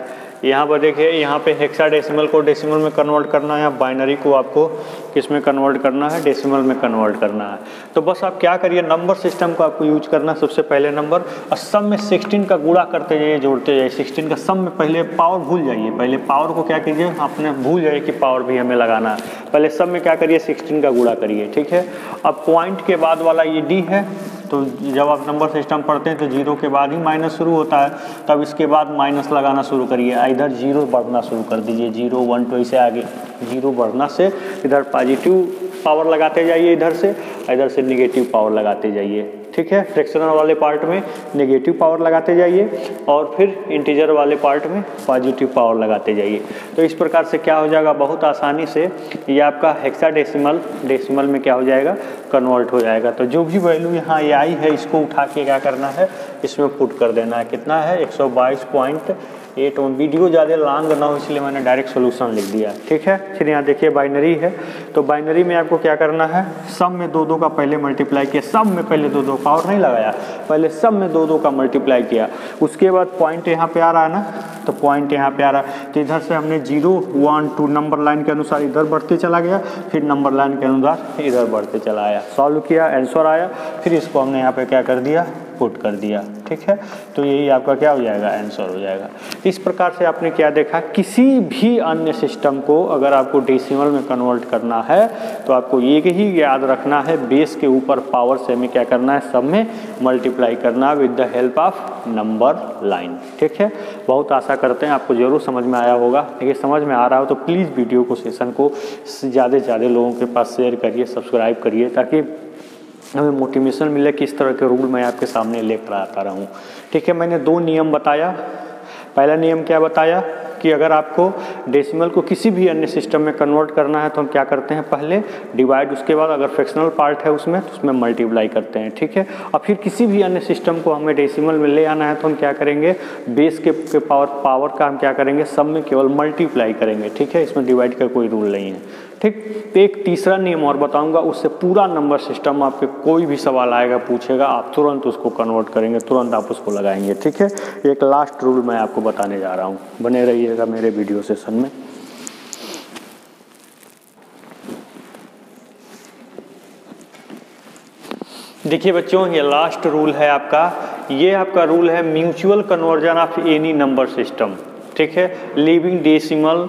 यहाँ पर देखिए, यहाँ पे हेक्साडेसिमल को डेसिमल में कन्वर्ट करना है, बाइनरी को आपको किस में कन्वर्ट करना है, डेसिमल में कन्वर्ट करना है। तो बस आप क्या करिए, नंबर सिस्टम को आपको यूज करना है। सबसे पहले नंबर, और सब में 16 का गुणा करते जाइए, जोड़ते जाइए। 16 का सब में पहले पावर भूल जाइए, पहले पावर को क्या कीजिए, आपने भूल जाइए कि पावर भी हमें लगाना है। पहले सब में क्या करिए, 16 का गुणा करिए। ठीक है, अब पॉइंट के बाद वाला ये डी है, तो जब आप नंबर सिस्टम पढ़ते हैं तो 0 के बाद ही माइनस शुरू होता है, तब इसके बाद माइनस लगाना शुरू करिए। इधर 0 बढ़ना शुरू कर दीजिए, 0 1 2 ऐसे आगे 0 बढ़ना से इधर पॉजिटिव पावर लगाते जाइए, इधर से निगेटिव पावर लगाते जाइए। ठीक है, फ्रैक्शनल वाले पार्ट में नेगेटिव पावर लगाते जाइए और फिर इंटीजर वाले पार्ट में पॉजिटिव पावर लगाते जाइए। तो इस प्रकार से क्या हो जाएगा, बहुत आसानी से ये आपका हेक्साडेसिमल डेसिमल में क्या हो जाएगा, कन्वर्ट हो जाएगा। तो जो भी वैल्यू यहाँ ये आई है, इसको उठा के क्या करना है, इसमें पुट कर देना है। कितना है, 122.8। वीडियो ज़्यादा लॉन्ग ना हो इसलिए मैंने डायरेक्ट सोल्यूशन लिख दिया। ठीक है, फिर यहाँ देखिए बाइनरी है, तो बाइनरी में आपको क्या करना है, सब में 2 का पहले मल्टीप्लाई किया, सब में पहले 2 पावर नहीं लगाया, पहले सब में 2 का मल्टीप्लाई किया। उसके बाद पॉइंट यहाँ पे आ रहा है ना, तो पॉइंट यहाँ पे आ रहा है, तो इधर से हमने 0 1 2 नंबर लाइन के अनुसार इधर बढ़ते चला गया, फिर नंबर लाइन के अनुसार इधर बढ़ते चला आया, सॉल्व किया, आंसर आया, फिर इसको हमने यहाँ पे क्या कर दिया, पुट कर दिया। ठीक है, तो यही आपका क्या हो जाएगा, आंसर हो जाएगा। इस प्रकार से आपने क्या देखा, किसी भी अन्य सिस्टम को अगर आपको डेसिमल में कन्वर्ट करना है तो आपको एक ही याद रखना है, बेस के ऊपर पावर से हमें क्या करना है, सब में मल्टीप्लाई करना with the help of number line. ठीक है, बहुत आशा करते हैं आपको जरूर समझ में आया होगा। देखिए, समझ में आ रहा हो तो प्लीज़ वीडियो को, सेशन को ज़्यादा से ज़्यादा लोगों के पास शेयर करिए, सब्सक्राइब करिए, ताकि हमें मोटिवेशन मिले किस तरह के रूल मैं आपके सामने लेकर आता रहूं। ठीक है, मैंने 2 नियम बताया। पहला नियम क्या बताया कि अगर आपको डेसिमल को किसी भी अन्य सिस्टम में कन्वर्ट करना है तो हम क्या करते हैं, पहले डिवाइड, उसके बाद अगर फ्रैक्शनल पार्ट है उसमें तो उसमें मल्टीप्लाई करते हैं, ठीक है। और फिर किसी भी अन्य सिस्टम को हमें डेसिमल में ले आना है तो हम क्या करेंगे, बेस के पावर का हम क्या करेंगे, सब में केवल मल्टीप्लाई करेंगे, ठीक है। इसमें डिवाइड का कोई रूल नहीं है, ठीक। तो एक तीसरा नियम और बताऊंगा, उससे पूरा नंबर सिस्टम आपके कोई भी सवाल आएगा पूछेगा, आप तुरंत उसको कन्वर्ट करेंगे, तुरंत आप उसको लगाएंगे, ठीक है। एक लास्ट रूल मैं आपको बताने जा रहा हूँ, बने रहिएगा मेरे वीडियो सेशन में। देखिए बच्चों, ये लास्ट रूल है आपका, ये आपका रूल है mutual conversion of any number system, ठीक है, लिविंग डेसिमल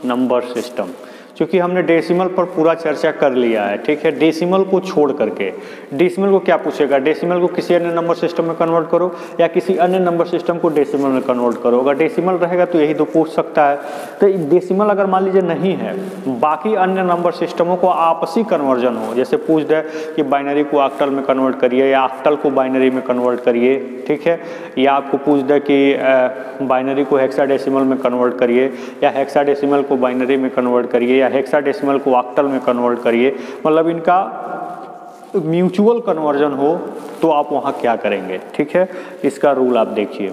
नंबर सिस्टम। क्योंकि हमने डेसिमल पर पूरा चर्चा कर लिया है, ठीक है। डेसिमल को छोड़ करके, डेसिमल को क्या पूछेगा, डेसिमल को किसी अन्य नंबर सिस्टम में कन्वर्ट करो या किसी अन्य नंबर सिस्टम को डेसिमल में कन्वर्ट करो। अगर डेसिमल रहेगा तो यही तो पूछ सकता है। तो डेसिमल अगर मान लीजिए नहीं है, बाकी अन्य नंबर सिस्टमों को आपसी कन्वर्जन हो, जैसे पूछ दे कि बाइनरी को ऑक्टल में कन्वर्ट करिए या ऑक्टल को बाइनरी में कन्वर्ट करिए, ठीक है, या आपको पूछ दे कि बाइनरी को हेक्साडेसिमल में कन्वर्ट करिए या हेक्साडेसिमल को बाइनरी में कन्वर्ट करिए या हेक्साडेसिमल को ऑक्टल में कन्वर्ट करिए, मतलब इनका म्यूचुअल कन्वर्जन हो तो आप वहाँ क्या करेंगे, ठीक है। इसका रूल आप देखिए।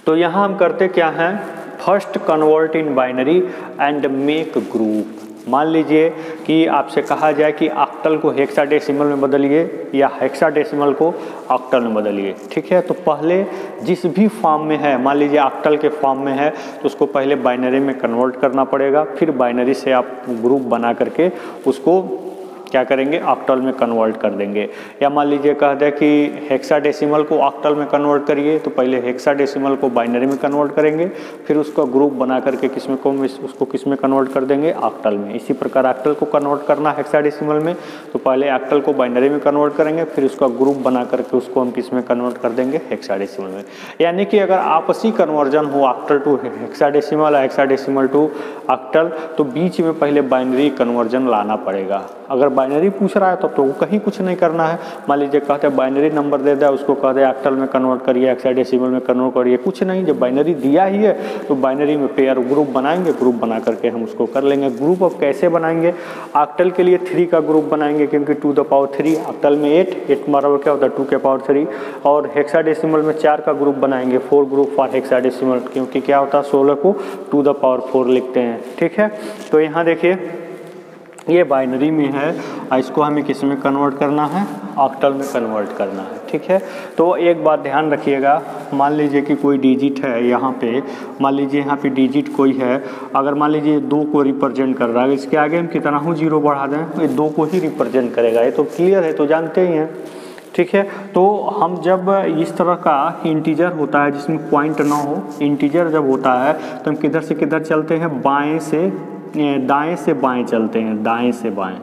तो यहाँ हम करते क्या हैं, first convert in binary and make group. मान लीजिए कि आपसे कहा जाए कि ऑक्टल को हेक्साडेसिमल में बदलिए या हेक्साडेसिमल को ऑक्टल में बदलिए, ठीक है। तो पहले जिस भी फॉर्म में है, मान लीजिए ऑक्टल के फॉर्म में है तो उसको पहले बाइनरी में कन्वर्ट करना पड़ेगा, फिर बाइनरी से आप ग्रुप बना करके उसको क्या करेंगे, ऑक्टल में कन्वर्ट कर देंगे। या मान लीजिए कह दे कि हेक्साडेसिमल को ऑक्टल में कन्वर्ट करिए, तो पहले हेक्साडेसिमल को बाइनरी में कन्वर्ट करेंगे, फिर उसका ग्रुप बना करके उसको किस में कन्वर्ट कर देंगे, ऑक्टल में। इसी प्रकार ऑक्टल को कन्वर्ट करना हेक्साडेसिमल में, तो पहले ऑक्टल को बाइनरी में कन्वर्ट करेंगे, फिर उसका ग्रुप बना करके उसको हम किस में कन्वर्ट कर देंगे, हेक्साडेसिमल में। यानी कि अगर आपसी कन्वर्जन हो octal to hexadecimal, hexadecimal to octal, तो बीच में पहले बाइनरी कन्वर्जन लाना पड़ेगा। अगर बाइनरी पूछ रहा है तो कहीं कुछ नहीं करना है। मान लीजिए कहते हैं बाइनरी नंबर दे दे, उसको कहते हैं ऑक्टल में कन्वर्ट करिए, हेक्साडेसिमल में कन्वर्ट करिए, कुछ नहीं। जब बाइनरी दिया ही है तो बाइनरी में पेयर ग्रुप बनाएंगे, ग्रुप बना करके हम उसको कर लेंगे। ग्रुप अब कैसे बनाएंगे, ऑक्टल के लिए 3 का ग्रुप बनाएंगे, क्योंकि 2 द पावर 3, ऑक्टल में 8 बराबर क्या होता है 2 के पावर 3, और हेक्साडेसिमल में 4 का ग्रुप बनाएंगे, 4 ग्रुप फॉर हेक्साडेसिमल, क्योंकि क्या होता है 16 को 2 द पावर 4 लिखते हैं, ठीक है। तो यहाँ देखिए ये बाइनरी में है और इसको हमें किस में कन्वर्ट करना है, ऑक्टल में कन्वर्ट करना है, ठीक है। तो एक बात ध्यान रखिएगा, मान लीजिए कि कोई डिजिट है यहाँ पे, मान लीजिए यहाँ पे डिजिट कोई है, अगर मान लीजिए 2 को रिप्रेजेंट कर रहा है, इसके आगे हम कितना हूँ 0 बढ़ा दें तो ये 2 को ही रिप्रेजेंट करेगा, ये तो क्लियर है, तो जानते ही हैं, ठीक है। तो हम जब इस तरह का इंटीजर होता है जिसमें पॉइंट ना हो, इंटीजर जब होता है तो हम किधर से किधर चलते हैं, दाएं से बाएं चलते हैं, दाएं से बाएं,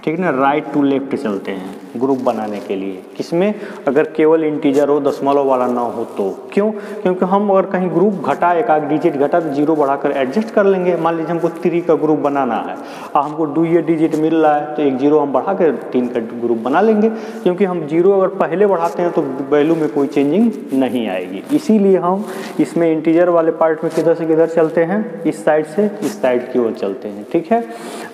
ठीक है ना, राइट टू लेफ्ट चलते हैं ग्रुप बनाने के लिए। किसमें, अगर केवल इंटीजर हो, दशमलव वाला ना हो तो। क्यों, क्योंकि हम अगर कहीं ग्रुप घटा, एक आध डिजिट घटा तो 0 बढ़ाकर एडजस्ट कर लेंगे। मान लीजिए हमको 3 का ग्रुप बनाना है और हमको 2 ये डिजिट मिल रहा है तो एक 0 हम बढ़ा कर 3 का ग्रुप बना लेंगे, क्योंकि हम 0 अगर पहले बढ़ाते हैं तो वैल्यू में कोई चेंजिंग नहीं आएगी। इसीलिए हम इसमें इंटीजर वाले पार्ट में किधर से किधर चलते हैं, इस साइड से इस साइड की ओर चलते हैं, ठीक है।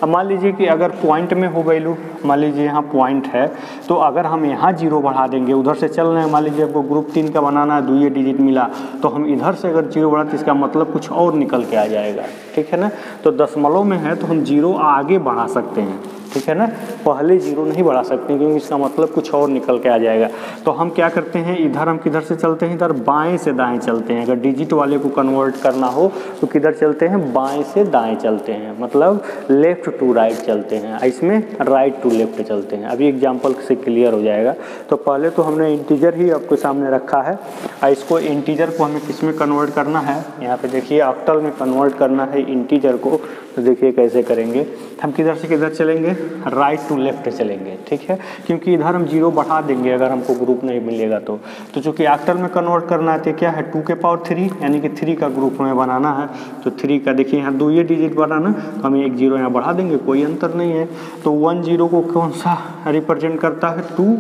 अब मान लीजिए कि अगर पॉइंट में हो वैल्यू, मान लीजिए यहाँ पॉइंट है, तो अगर हम यहाँ 0 बढ़ा देंगे, उधर से चल रहे हैं, मान लीजिए आपको ग्रुप 3 का बनाना है, 2 ये डिजिट मिला, तो हम इधर से अगर 0 बढ़ाते इसका मतलब कुछ और निकल के आ जाएगा, ठीक है ना। तो दशमलव में है तो हम 0 आगे बढ़ा सकते हैं, ठीक है ना, पहले 0 नहीं बढ़ा सकते क्योंकि इसका मतलब कुछ और निकल के आ जाएगा। तो हम क्या करते हैं, इधर हम किधर से चलते हैं, इधर बाएं से दाएं चलते हैं। अगर डिजिट वाले को कन्वर्ट करना हो तो किधर चलते हैं, बाएं से दाएं चलते हैं, मतलब लेफ्ट टू राइट चलते हैं, इसमें राइट टू लेफ्ट चलते हैं। अभी एग्जाम्पल से क्लियर हो जाएगा। तो पहले तो हमने इंटीजर ही आपके सामने रखा है और इसको इंटीजर को हमें किस में कन्वर्ट करना है, यहाँ पे देखिए ऑक्टल में कन्वर्ट करना है इंटीजर को। तो देखिए कैसे करेंगे, हम किधर से किधर चलेंगे, राइट टू लेफ्ट चलेंगे, ठीक है, क्योंकि इधर हम 0 बढ़ा देंगे अगर हमको ग्रुप नहीं मिलेगा तो चूंकि ऑक्टल में कन्वर्ट करना है तो क्या है 2 के पावर 3, यानी कि 3 का ग्रुप हमें बनाना है। तो 3 का देखिए यहाँ 2 ये डिजिट बनाना, तो हम एक 0 यहाँ बढ़ा देंगे, कोई अंतर नहीं है। तो 1 0 को कौन सा रिप्रेजेंट करता है, 2,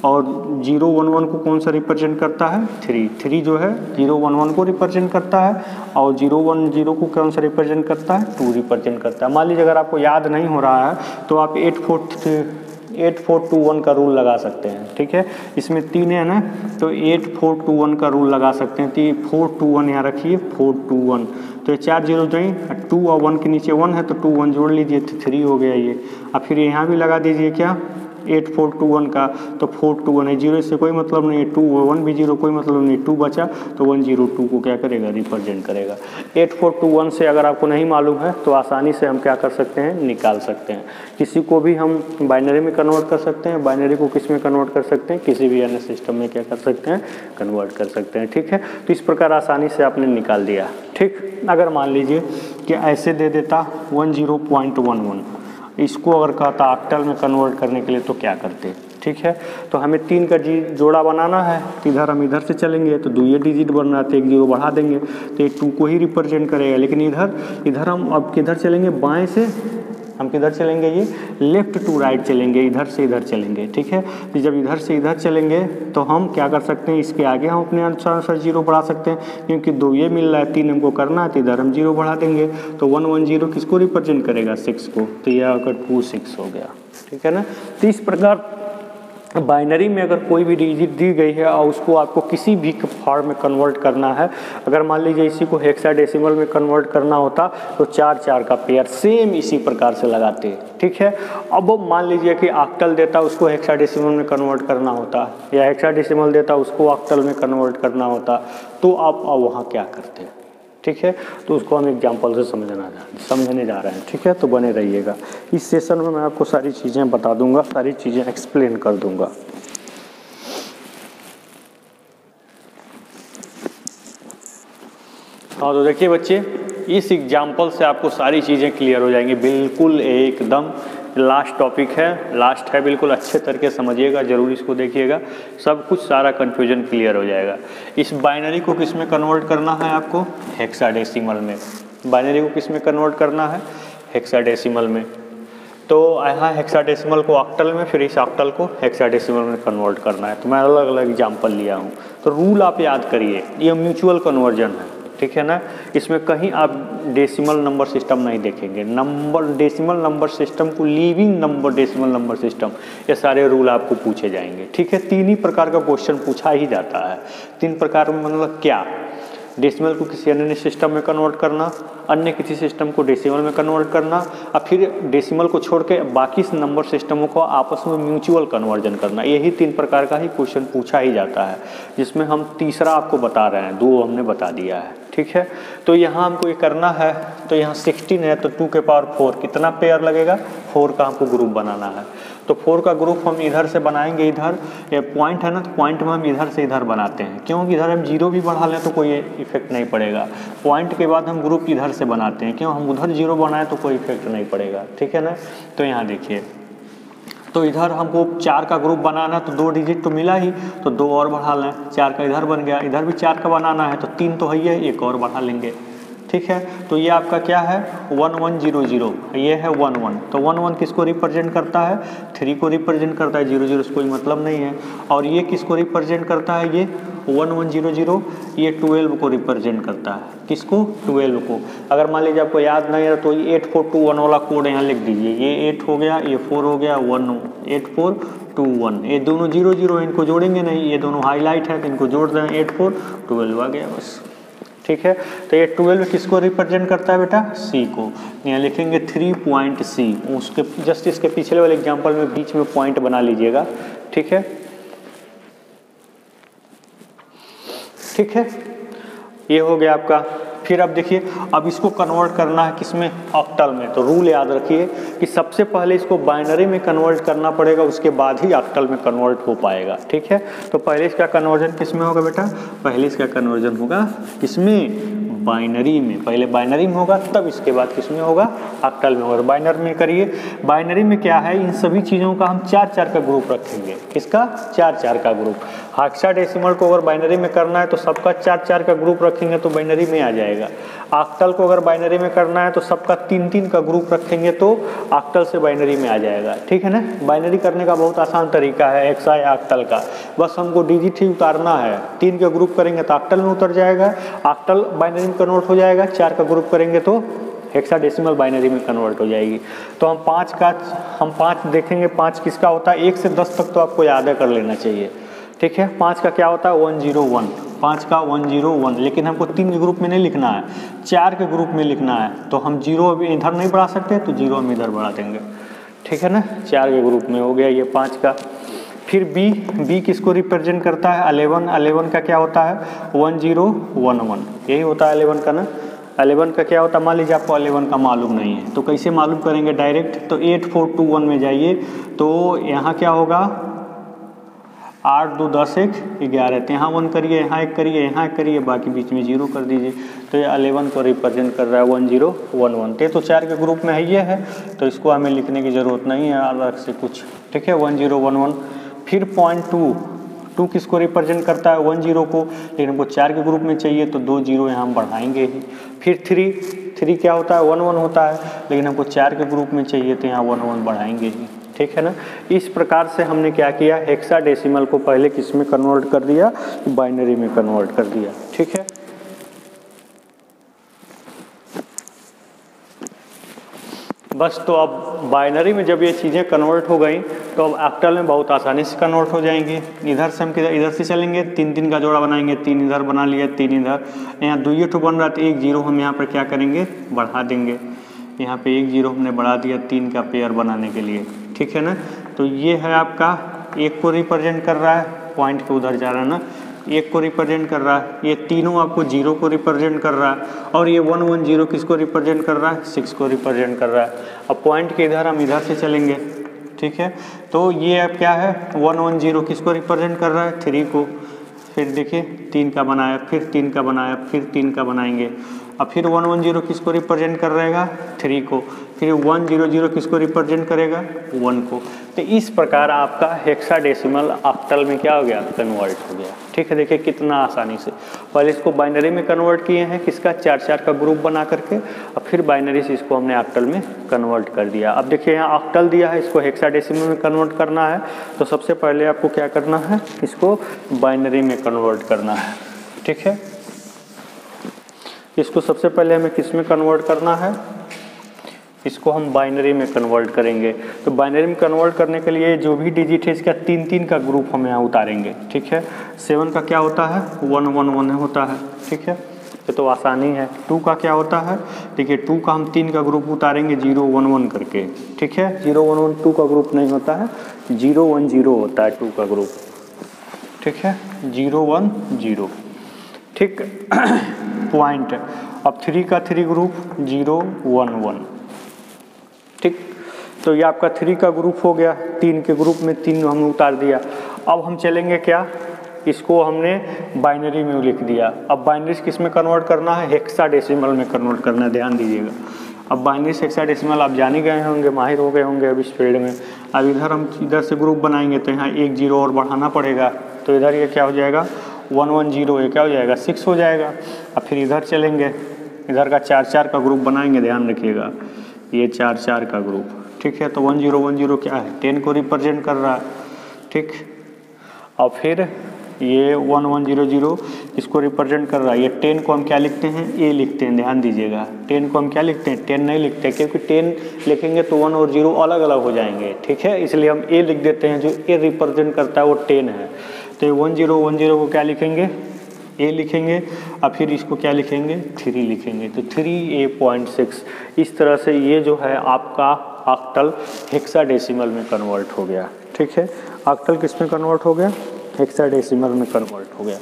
और 011 को कौन सा रिप्रेजेंट करता है, 3 जो है 011 को रिप्रेजेंट करता है, और 010 को कौन सा रिप्रेजेंट करता है, 2 रिप्रेजेंट करता है। मान लीजिए अगर आपको याद नहीं हो रहा है तो आप 8421 का रूल लगा सकते हैं, ठीक है। इसमें 3 है ना, तो 8421 का रूल लगा सकते हैं। तो 421 यहाँ रखिए, 421, तो ये 4 0 जाए, 2 और 1 के नीचे 1 है तो 2 1 जोड़ लीजिए तो 3 हो गया ये। अब फिर यहाँ भी लगा दीजिए क्या, 8421 का, तो 421 है, 0 से कोई मतलब नहीं है, 2 1 भी 0 कोई मतलब नहीं, 2 बचा तो 102 को क्या करेगा, रिप्रेजेंट करेगा। 8421 से अगर आपको नहीं मालूम है तो आसानी से हम क्या कर सकते हैं, निकाल सकते हैं। किसी को भी हम बाइनरी में कन्वर्ट कर सकते हैं, बाइनरी को किस में कन्वर्ट कर सकते हैं, किसी भी अन्य सिस्टम में क्या कर सकते हैं, कन्वर्ट कर सकते हैं, ठीक है। तो इस प्रकार आसानी से आपने निकाल दिया, ठीक। अगर मान लीजिए कि ऐसे दे देता 10.11, इसको अगर कहता ऑक्टल में कन्वर्ट करने के लिए तो क्या करते, ठीक है। तो हमें 3 का जोड़ा बनाना है, इधर हम इधर से चलेंगे तो 2 डिजिट बनना है तो 1 0 बढ़ा देंगे तो ये 2 को ही रिप्रेजेंट करेगा। लेकिन इधर हम अब किधर चलेंगे, बाएं से हम किधर चलेंगे, ये लेफ्ट टू राइट चलेंगे, इधर से इधर चलेंगे, ठीक है। तो जब इधर से इधर चलेंगे तो हम क्या कर सकते हैं, इसके आगे हम अपने अनुसार 0 बढ़ा सकते हैं, क्योंकि 2 ये मिल रहा है, 3 हमको करना है तो इधर हम 0 बढ़ा देंगे। तो 110 किसको रिप्रेजेंट करेगा, 6 को, तो यह अगर 2 6 हो गया, ठीक है ना। तो इस प्रकार बाइनरी में अगर कोई भी डिजिट दी गई है और उसको आपको किसी भी फॉर्म में कन्वर्ट करना है, अगर मान लीजिए इसी को हेक्साडेसिमल में कन्वर्ट करना होता तो 4 4 का पेयर सेम इसी प्रकार से लगाते, ठीक है। अब मान लीजिए कि ऑक्टल देता उसको हेक्साडेसिमल में कन्वर्ट करना होता, या हेक्साडेसिमल देता उसको ऑक्टल में कन्वर्ट करना होता, तो आप वहाँ क्या करते, ठीक है। तो उसको हम एग्जाम्पल से समझने जा रहे हैं, ठीक है। तो बने रहिएगा, इस सेशन में मैं आपको सारी चीज़ें बता दूंगा, सारी चीज़ें एक्सप्लेन कर दूंगा। हाँ, तो देखिए बच्चे, इस एग्जाम्पल से आपको सारी चीज़ें क्लियर हो जाएंगी, बिल्कुल एकदम लास्ट टॉपिक है, लास्ट है, बिल्कुल अच्छे तरीके समझिएगा, जरूर इसको देखिएगा, सब कुछ सारा कन्फ्यूजन क्लियर हो जाएगा। इस बाइनरी को किस में कन्वर्ट करना है आपको, हेक्साडेसिमल में। बाइनरी को किस में कन्वर्ट करना है, हेक्साडेसिमल में। तो यहाँ हेक्साडेसिमल को ऑक्टल में, फिर इस ऑक्टल को हेक्साडेसिमल में कन्वर्ट करना है। तो मैं अलग अलग एग्जाम्पल लिया हूँ, तो रूल आप याद करिए, ये म्यूचुअल कन्वर्जन है, ठीक है ना। इसमें कहीं आप डेसिमल नंबर सिस्टम नहीं देखेंगे, डेसिमल नंबर सिस्टम को living number decimal number system, ये सारे रूल आपको पूछे जाएंगे, ठीक है। 3 ही प्रकार का क्वेश्चन पूछा ही जाता है। 3 प्रकार में मतलब क्या, डेसिमल को किसी अन्य सिस्टम में कन्वर्ट करना, अन्य किसी सिस्टम को डेसिमल में कन्वर्ट करना, और फिर डेसिमल को छोड़ के बाकी नंबर सिस्टमों को आपस में म्यूचुअल कन्वर्जन करना। यही 3 प्रकार का ही क्वेश्चन पूछा ही जाता है, जिसमें हम तीसरा आपको बता रहे हैं, 2 हमने बता दिया है, ठीक है। तो यहाँ हमको ये करना है, तो यहाँ 16 है तो 2 के पावर 4 कितना पेयर लगेगा, 4 का हमको ग्रुप बनाना है। तो 4 का ग्रुप हम इधर से बनाएंगे, इधर ये पॉइंट है ना, तो पॉइंट में हम इधर से इधर बनाते हैं, क्योंकि इधर हम 0 भी बढ़ा लें तो कोई इफेक्ट नहीं पड़ेगा। पॉइंट के बाद हम ग्रुप इधर से बनाते हैं, क्यों, हम उधर 0 बनाए तो कोई इफेक्ट नहीं पड़ेगा, ठीक है ना। तो यहाँ देखिए, तो इधर हमको 4 का ग्रुप बनाना, तो 2 डिजिट तो मिला ही, तो 2 और बढ़ा लें, 4 का इधर बन गया, इधर भी 4 का बनाना है तो 3 तो है ही, 1 और बढ़ा लेंगे, ठीक है। तो ये आपका क्या है, 1100, ये है 11, तो 11 किसको रिप्रेजेंट करता है, 3 को रिप्रेजेंट करता है, 00 से कोई मतलब नहीं है। और ये किसको रिप्रेजेंट करता है, ये 1100, ये 12 को रिप्रेजेंट करता है, किसको, 12 को। अगर मान लीजिए आपको याद नहीं है तो ये 8421 वाला कोड यहाँ लिख दीजिए, ये 8 हो गया, ये 4 हो गया, 18421, ये दोनों 00 इनको जोड़ेंगे नहीं, ये दोनों हाईलाइट है तो इनको जोड़ दें, 8412 आ गया बस, ठीक है। तो ये 12 किसको रिप्रेजेंट करता है बेटा, सी को। यहाँ लिखेंगे 3 पॉइंट सी, उसके जस्ट इसके पिछले वाले एग्जांपल में बीच में पॉइंट बना लीजिएगा, ठीक है, ठीक है। ये हो गया आपका। फिर अब देखिए, अब इसको कन्वर्ट करना है किसमें, ऑक्टल में। तो रूल याद रखिए कि सबसे पहले इसको बाइनरी में कन्वर्ट करना पड़ेगा, उसके बाद ही ऑक्टल में कन्वर्ट हो पाएगा, ठीक है। तो पहले इसका कन्वर्जन किसमें होगा बेटा, पहले इसका कन्वर्जन होगा किसमें, बाइनरी में। पहले बाइनरी में होगा, तब इसके बाद किसमें होगा, ऑक्टल में होगा। बाइनरी में करिए, बाइनरी में क्या है, इन सभी चीज़ों का हम 4 4 का ग्रुप रखेंगे, किसका, 4 4 का ग्रुप। हेक्साडेसिमल को अगर बाइनरी में करना है तो सबका 4-4 का ग्रुप रखेंगे तो बाइनरी में आ जाएगा। ऑक्टल को अगर बाइनरी में करना है तो सबका 3-3 का ग्रुप रखेंगे तो ऑक्टल से बाइनरी में आ जाएगा। ठीक है ना, बाइनरी करने का बहुत आसान तरीका है हेक्सा या ऑक्टल का, बस हमको डिजिट ही उतारना है। 3 का ग्रुप करेंगे तो ऑक्टल में उतर जाएगा, ऑक्टल बाइनरी में कन्वर्ट हो जाएगा, 4 का ग्रुप करेंगे तो हेक्साडेसिमल बाइनरी में कन्वर्ट हो जाएगी। तो हम 5 देखेंगे, 5 किसका होता है, 1 से 10 तक तो आपको याद कर लेना चाहिए। ठीक है, 5 का क्या होता है 101, 5 का 101, लेकिन हमको 3 के ग्रुप में नहीं लिखना है, 4 के ग्रुप में लिखना है। तो हम 0 अभी इधर नहीं बढ़ा सकते तो 0 हम इधर बढ़ा देंगे। ठीक है ना, 4 के ग्रुप में हो गया ये 5 का। फिर बी किसको रिप्रेजेंट करता है 11 का क्या होता है 1011, यही होता है 11 का ना। 11 का क्या होता है, मान लीजिए आपको 11 का मालूम नहीं है तो कैसे मालूम करेंगे डायरेक्ट, तो 8421 में जाइए तो यहाँ क्या होगा 8 2 10 1 11, तो यहाँ 1 करिए, यहाँ 1 करिए, यहाँ 1 करिए, बाकी बीच में 0 कर दीजिए। तो ये 11 को रिप्रेजेंट कर रहा है 1011। तो 4 के ग्रुप में है ये है, तो इसको हमें लिखने की ज़रूरत नहीं है अलग से कुछ। ठीक है, 1011। फिर 0.2 किसको रिप्रेजेंट करता है 10 को, लेकिन हमको 4 के ग्रुप में चाहिए तो 2 0 यहाँ हम बढ़ाएंगे ही। फिर 3 क्या होता है 11 होता है, लेकिन हमको 4 के ग्रुप में चाहिए तो यहाँ 11 बढ़ाएंगे ही। ठीक है ना, इस प्रकार से हमने क्या किया हेक्साडेसिमल को पहले किस में कन्वर्ट कर दिया, बाइनरी में कन्वर्ट कर दिया। ठीक है, बस तो अब बाइनरी में जब ये चीज़ें कन्वर्ट हो गई तो अब ऑक्टल में बहुत आसानी से कन्वर्ट हो जाएंगी। इधर से हम इधर से चलेंगे, 3 का जोड़ा बनाएंगे, 3 इधर बना लिया, 3 इधर, यहाँ 2 ठो बन रहा था, 1 0 हम यहाँ पर क्या करेंगे बढ़ा देंगे, यहाँ पे 1 0 हमने बढ़ा दिया 3 का पेयर बनाने के लिए। ठीक है ना, तो ये है आपका 1 को रिप्रेजेंट कर रहा है, पॉइंट के उधर जा रहा है ना, 1 को रिप्रेजेंट कर रहा है, ये तीनों आपको 0 को रिप्रेजेंट कर रहा है, और ये 110 किसको रिप्रेजेंट कर रहा है 6 को रिप्रेजेंट कर रहा है। अब पॉइंट के इधर हम इधर से चलेंगे। ठीक है, तो ये अब क्या है 110 किसको रिप्रेजेंट कर रहा है 3 को। फिर देखिए 3 का बनाया, फिर 3 का बनाया, फिर 3 का बनाएंगे। अब फिर 110 किसको रिप्रेजेंट कर रहेगा 3 को, फिर 100 किसको रिप्रेजेंट करेगा 1 को। तो इस प्रकार आपका हेक्साडेसिमल ऑक्टल में क्या हो गया कन्वर्ट हो गया। ठीक है, देखिए कितना आसानी से, पहले इसको बाइनरी में कन्वर्ट किए हैं किसका 4-4 का ग्रुप बना करके, अब फिर बाइनरी से इसको हमने ऑक्टल में कन्वर्ट कर दिया। अब देखिए यहाँ ऑक्टल दिया है, इसको हेक्साडेसिमल में कन्वर्ट करना है तो सबसे पहले आपको क्या करना है इसको बाइनरी में कन्वर्ट करना है। ठीक है, इसको सबसे पहले हमें किस में कन्वर्ट करना है, इसको हम बाइनरी में कन्वर्ट करेंगे। तो बाइनरी में कन्वर्ट करने के लिए जो भी डिजिट है इसका 3-3 का ग्रुप हम यहाँ उतारेंगे। ठीक है, 7 का क्या होता है 111 होता है। ठीक है, ये तो आसानी है। 2 का क्या होता है, देखिए 2 का हम 3 का ग्रुप उतारेंगे 011 करके। ठीक है, 011 2 का ग्रुप नहीं होता है, 010 होता है 2 का ग्रुप। ठीक है, 010। ठीक पॉइंट। अब 3 का 3 ग्रुप 011। ठीक, तो ये आपका 3 का ग्रुप हो गया, 3 के ग्रुप में 3 हमने उतार दिया। अब हम चलेंगे क्या, इसको हमने बाइनरी में लिख दिया। अब बाइनरी से किस में कन्वर्ट करना है हेक्साडेसिमल में कन्वर्ट करना है, ध्यान दीजिएगा। अब बाइनरी से हेक्साडेसिमल आप जान ही गए होंगे, माहिर हो गए होंगे अब इस फील्ड में। अब इधर हम इधर से ग्रुप बनाएंगे तो यहाँ 1 0 और बढ़ाना पड़ेगा, तो इधर ये क्या हो जाएगा 110, ये क्या हो जाएगा 6 हो जाएगा। अब फिर इधर चलेंगे, इधर का 4-4 का ग्रुप बनाएंगे, ध्यान रखिएगा ये 4-4 का ग्रुप। ठीक है, तो 1010 क्या है 10 को रिप्रेजेंट कर रहा है। ठीक, और फिर ये 1100 इसको रिप्रेजेंट कर रहा है। ये 10 को हम क्या लिखते हैं ए लिखते हैं, ध्यान दीजिएगा। 10 को हम क्या लिखते हैं 10 नहीं लिखते, क्योंकि 10 लिखेंगे तो 1 और 0 अलग अलग हो जाएंगे। ठीक है, इसलिए हम ए लिख देते हैं, जो ए रिप्रेजेंट करता है वो 10 है। तो 1010 को क्या लिखेंगे ए लिखेंगे, और फिर इसको क्या लिखेंगे 3 लिखेंगे, तो 3A.6। इस तरह से ये जो है आपका ऑक्टल हेक्साडेसिमल में कन्वर्ट हो गया। ठीक है, ऑक्टल किस में कन्वर्ट हो गया हेक्साडेसिमल में कन्वर्ट हो गया।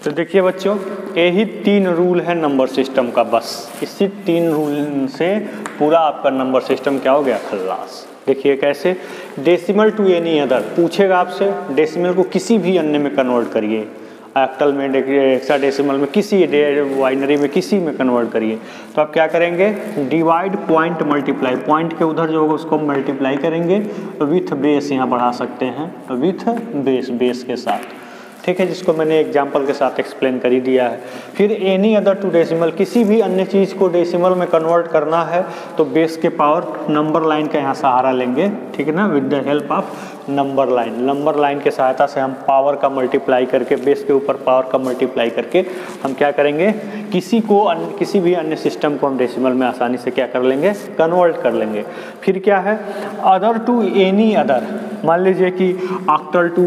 तो देखिए बच्चों, यही 3 रूल है नंबर सिस्टम का, बस इसी 3 रूल से पूरा आपका नंबर सिस्टम क्या हो गया खल्लास। देखिए कैसे, डेसिमल टू एनी अदर पूछेगा आपसे, डेसिमल को किसी भी अन्य में कन्वर्ट करिए, ऑक्टल में, हेक्साडेसिमल में, किसी बाइनरी में, किसी में कन्वर्ट करिए तो आप क्या करेंगे, डिवाइड पॉइंट मल्टीप्लाई, पॉइंट के उधर जो होगा उसको मल्टीप्लाई करेंगे विथ बेस, यहाँ बढ़ा सकते हैं विथ बेस, बेस के साथ, ठीक है, जिसको मैंने एग्जाम्पल के साथ एक्सप्लेन कर ही दिया है। फिर एनी अदर टू डेसिमल, किसी भी अन्य चीज़ को डेसिमल में कन्वर्ट करना है तो बेस के पावर नंबर लाइन का यहाँ सहारा लेंगे, ठीक है ना, with the help of number line, number line के सहायता से हम पावर का मल्टीप्लाई करके, बेस के ऊपर पावर का मल्टीप्लाई करके हम क्या करेंगे, किसी भी अन्य सिस्टम को हम डेसिमल में आसानी से क्या कर लेंगे, कन्वर्ट कर लेंगे। फिर क्या है, अदर टू एनी अदर, मान लीजिए कि ऑक्टल टू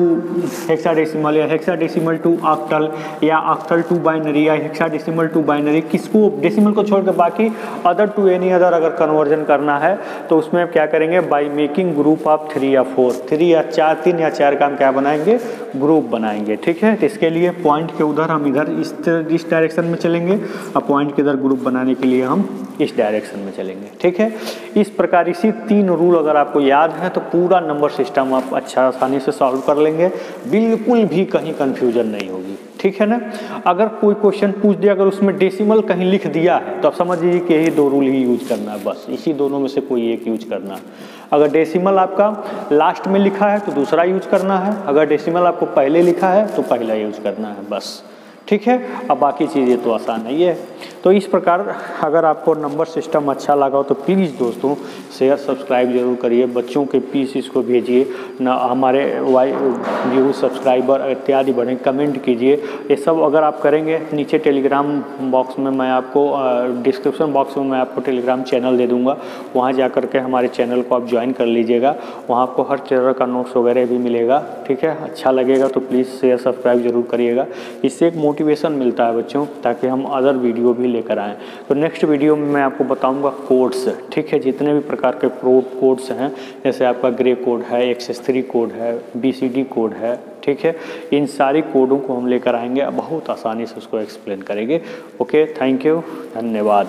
हेक्साडेसिमल या हेक्साडेसिमल टू ऑक्टल या ऑक्टल टू बाइनरी या हेक्साडेसिमल टू बाइनरी, किसको डेसिमल को छोड़कर बाकी अदर टू एनी अदर अगर कन्वर्जन करना है तो उसमें क्या करेंगे, बाय मेकिंग ग्रुप ऑफ 3 या 4, 3 या 4 का हम क्या बनाएंगे, ग्रुप बनाएंगे, ठीक है। तो इसके लिए पॉइंट के उधर हम इधर इस डायरेक्शन में चलेंगे और पॉइंट के इधर ग्रुप बनाने के लिए हम इस डायरेक्शन में चलेंगे, ठीक है। इस प्रकार इसी 3 रूल अगर आपको याद है तो पूरा नंबर सिस्टम आप अच्छा आसानी से सॉल्व कर लेंगे, बिल्कुल भी कहीं कन्फ्यूजन नहीं होगी, ठीक है ना। अगर कोई क्वेश्चन पूछ दिया, अगर उसमें डेसिमल कहीं लिख दिया है तो आप समझ लीजिए कि यही 2 रूल ही यूज करना है, बस इसी दोनों में से कोई एक यूज करना है। अगर डेसिमल आपका लास्ट में लिखा है तो दूसरा यूज करना है, अगर डेसिमल आपको पहले लिखा है तो पहला यूज करना है, बस, ठीक है। अब बाकी चीज़ें तो आसान है ये। तो इस प्रकार अगर आपको नंबर सिस्टम अच्छा लगा हो तो प्लीज़ दोस्तों शेयर सब्सक्राइब जरूर करिए, बच्चों के प्लीज़ इसको भेजिए ना, हमारे व्यू सब्सक्राइबर इत्यादि बढ़ें, कमेंट कीजिए, ये सब अगर आप करेंगे। नीचे टेलीग्राम बॉक्स में मैं आपको डिस्क्रिप्शन बॉक्स में मैं आपको टेलीग्राम चैनल दे दूँगा, वहाँ जा कर के हमारे चैनल को आप ज्वाइन कर लीजिएगा, वहाँ आपको हर तरह का नोट्स वगैरह भी मिलेगा, ठीक है। अच्छा लगेगा तो प्लीज़ शेयर सब्सक्राइब जरूर करिएगा, इससे एक मोटिवेशन मिलता है बच्चों, ताकि हम अदर वीडियो भी लेकर आएँ। तो नेक्स्ट वीडियो में मैं आपको बताऊंगा कोड्स, ठीक है, जितने भी प्रकार के कोड्स हैं, जैसे आपका ग्रे कोड है, XS3 कोड है, BCD कोड है, ठीक है, इन सारी कोडों को हम लेकर आएंगे, बहुत आसानी से उसको एक्सप्लेन करेंगे। ओके, थैंक यू, धन्यवाद।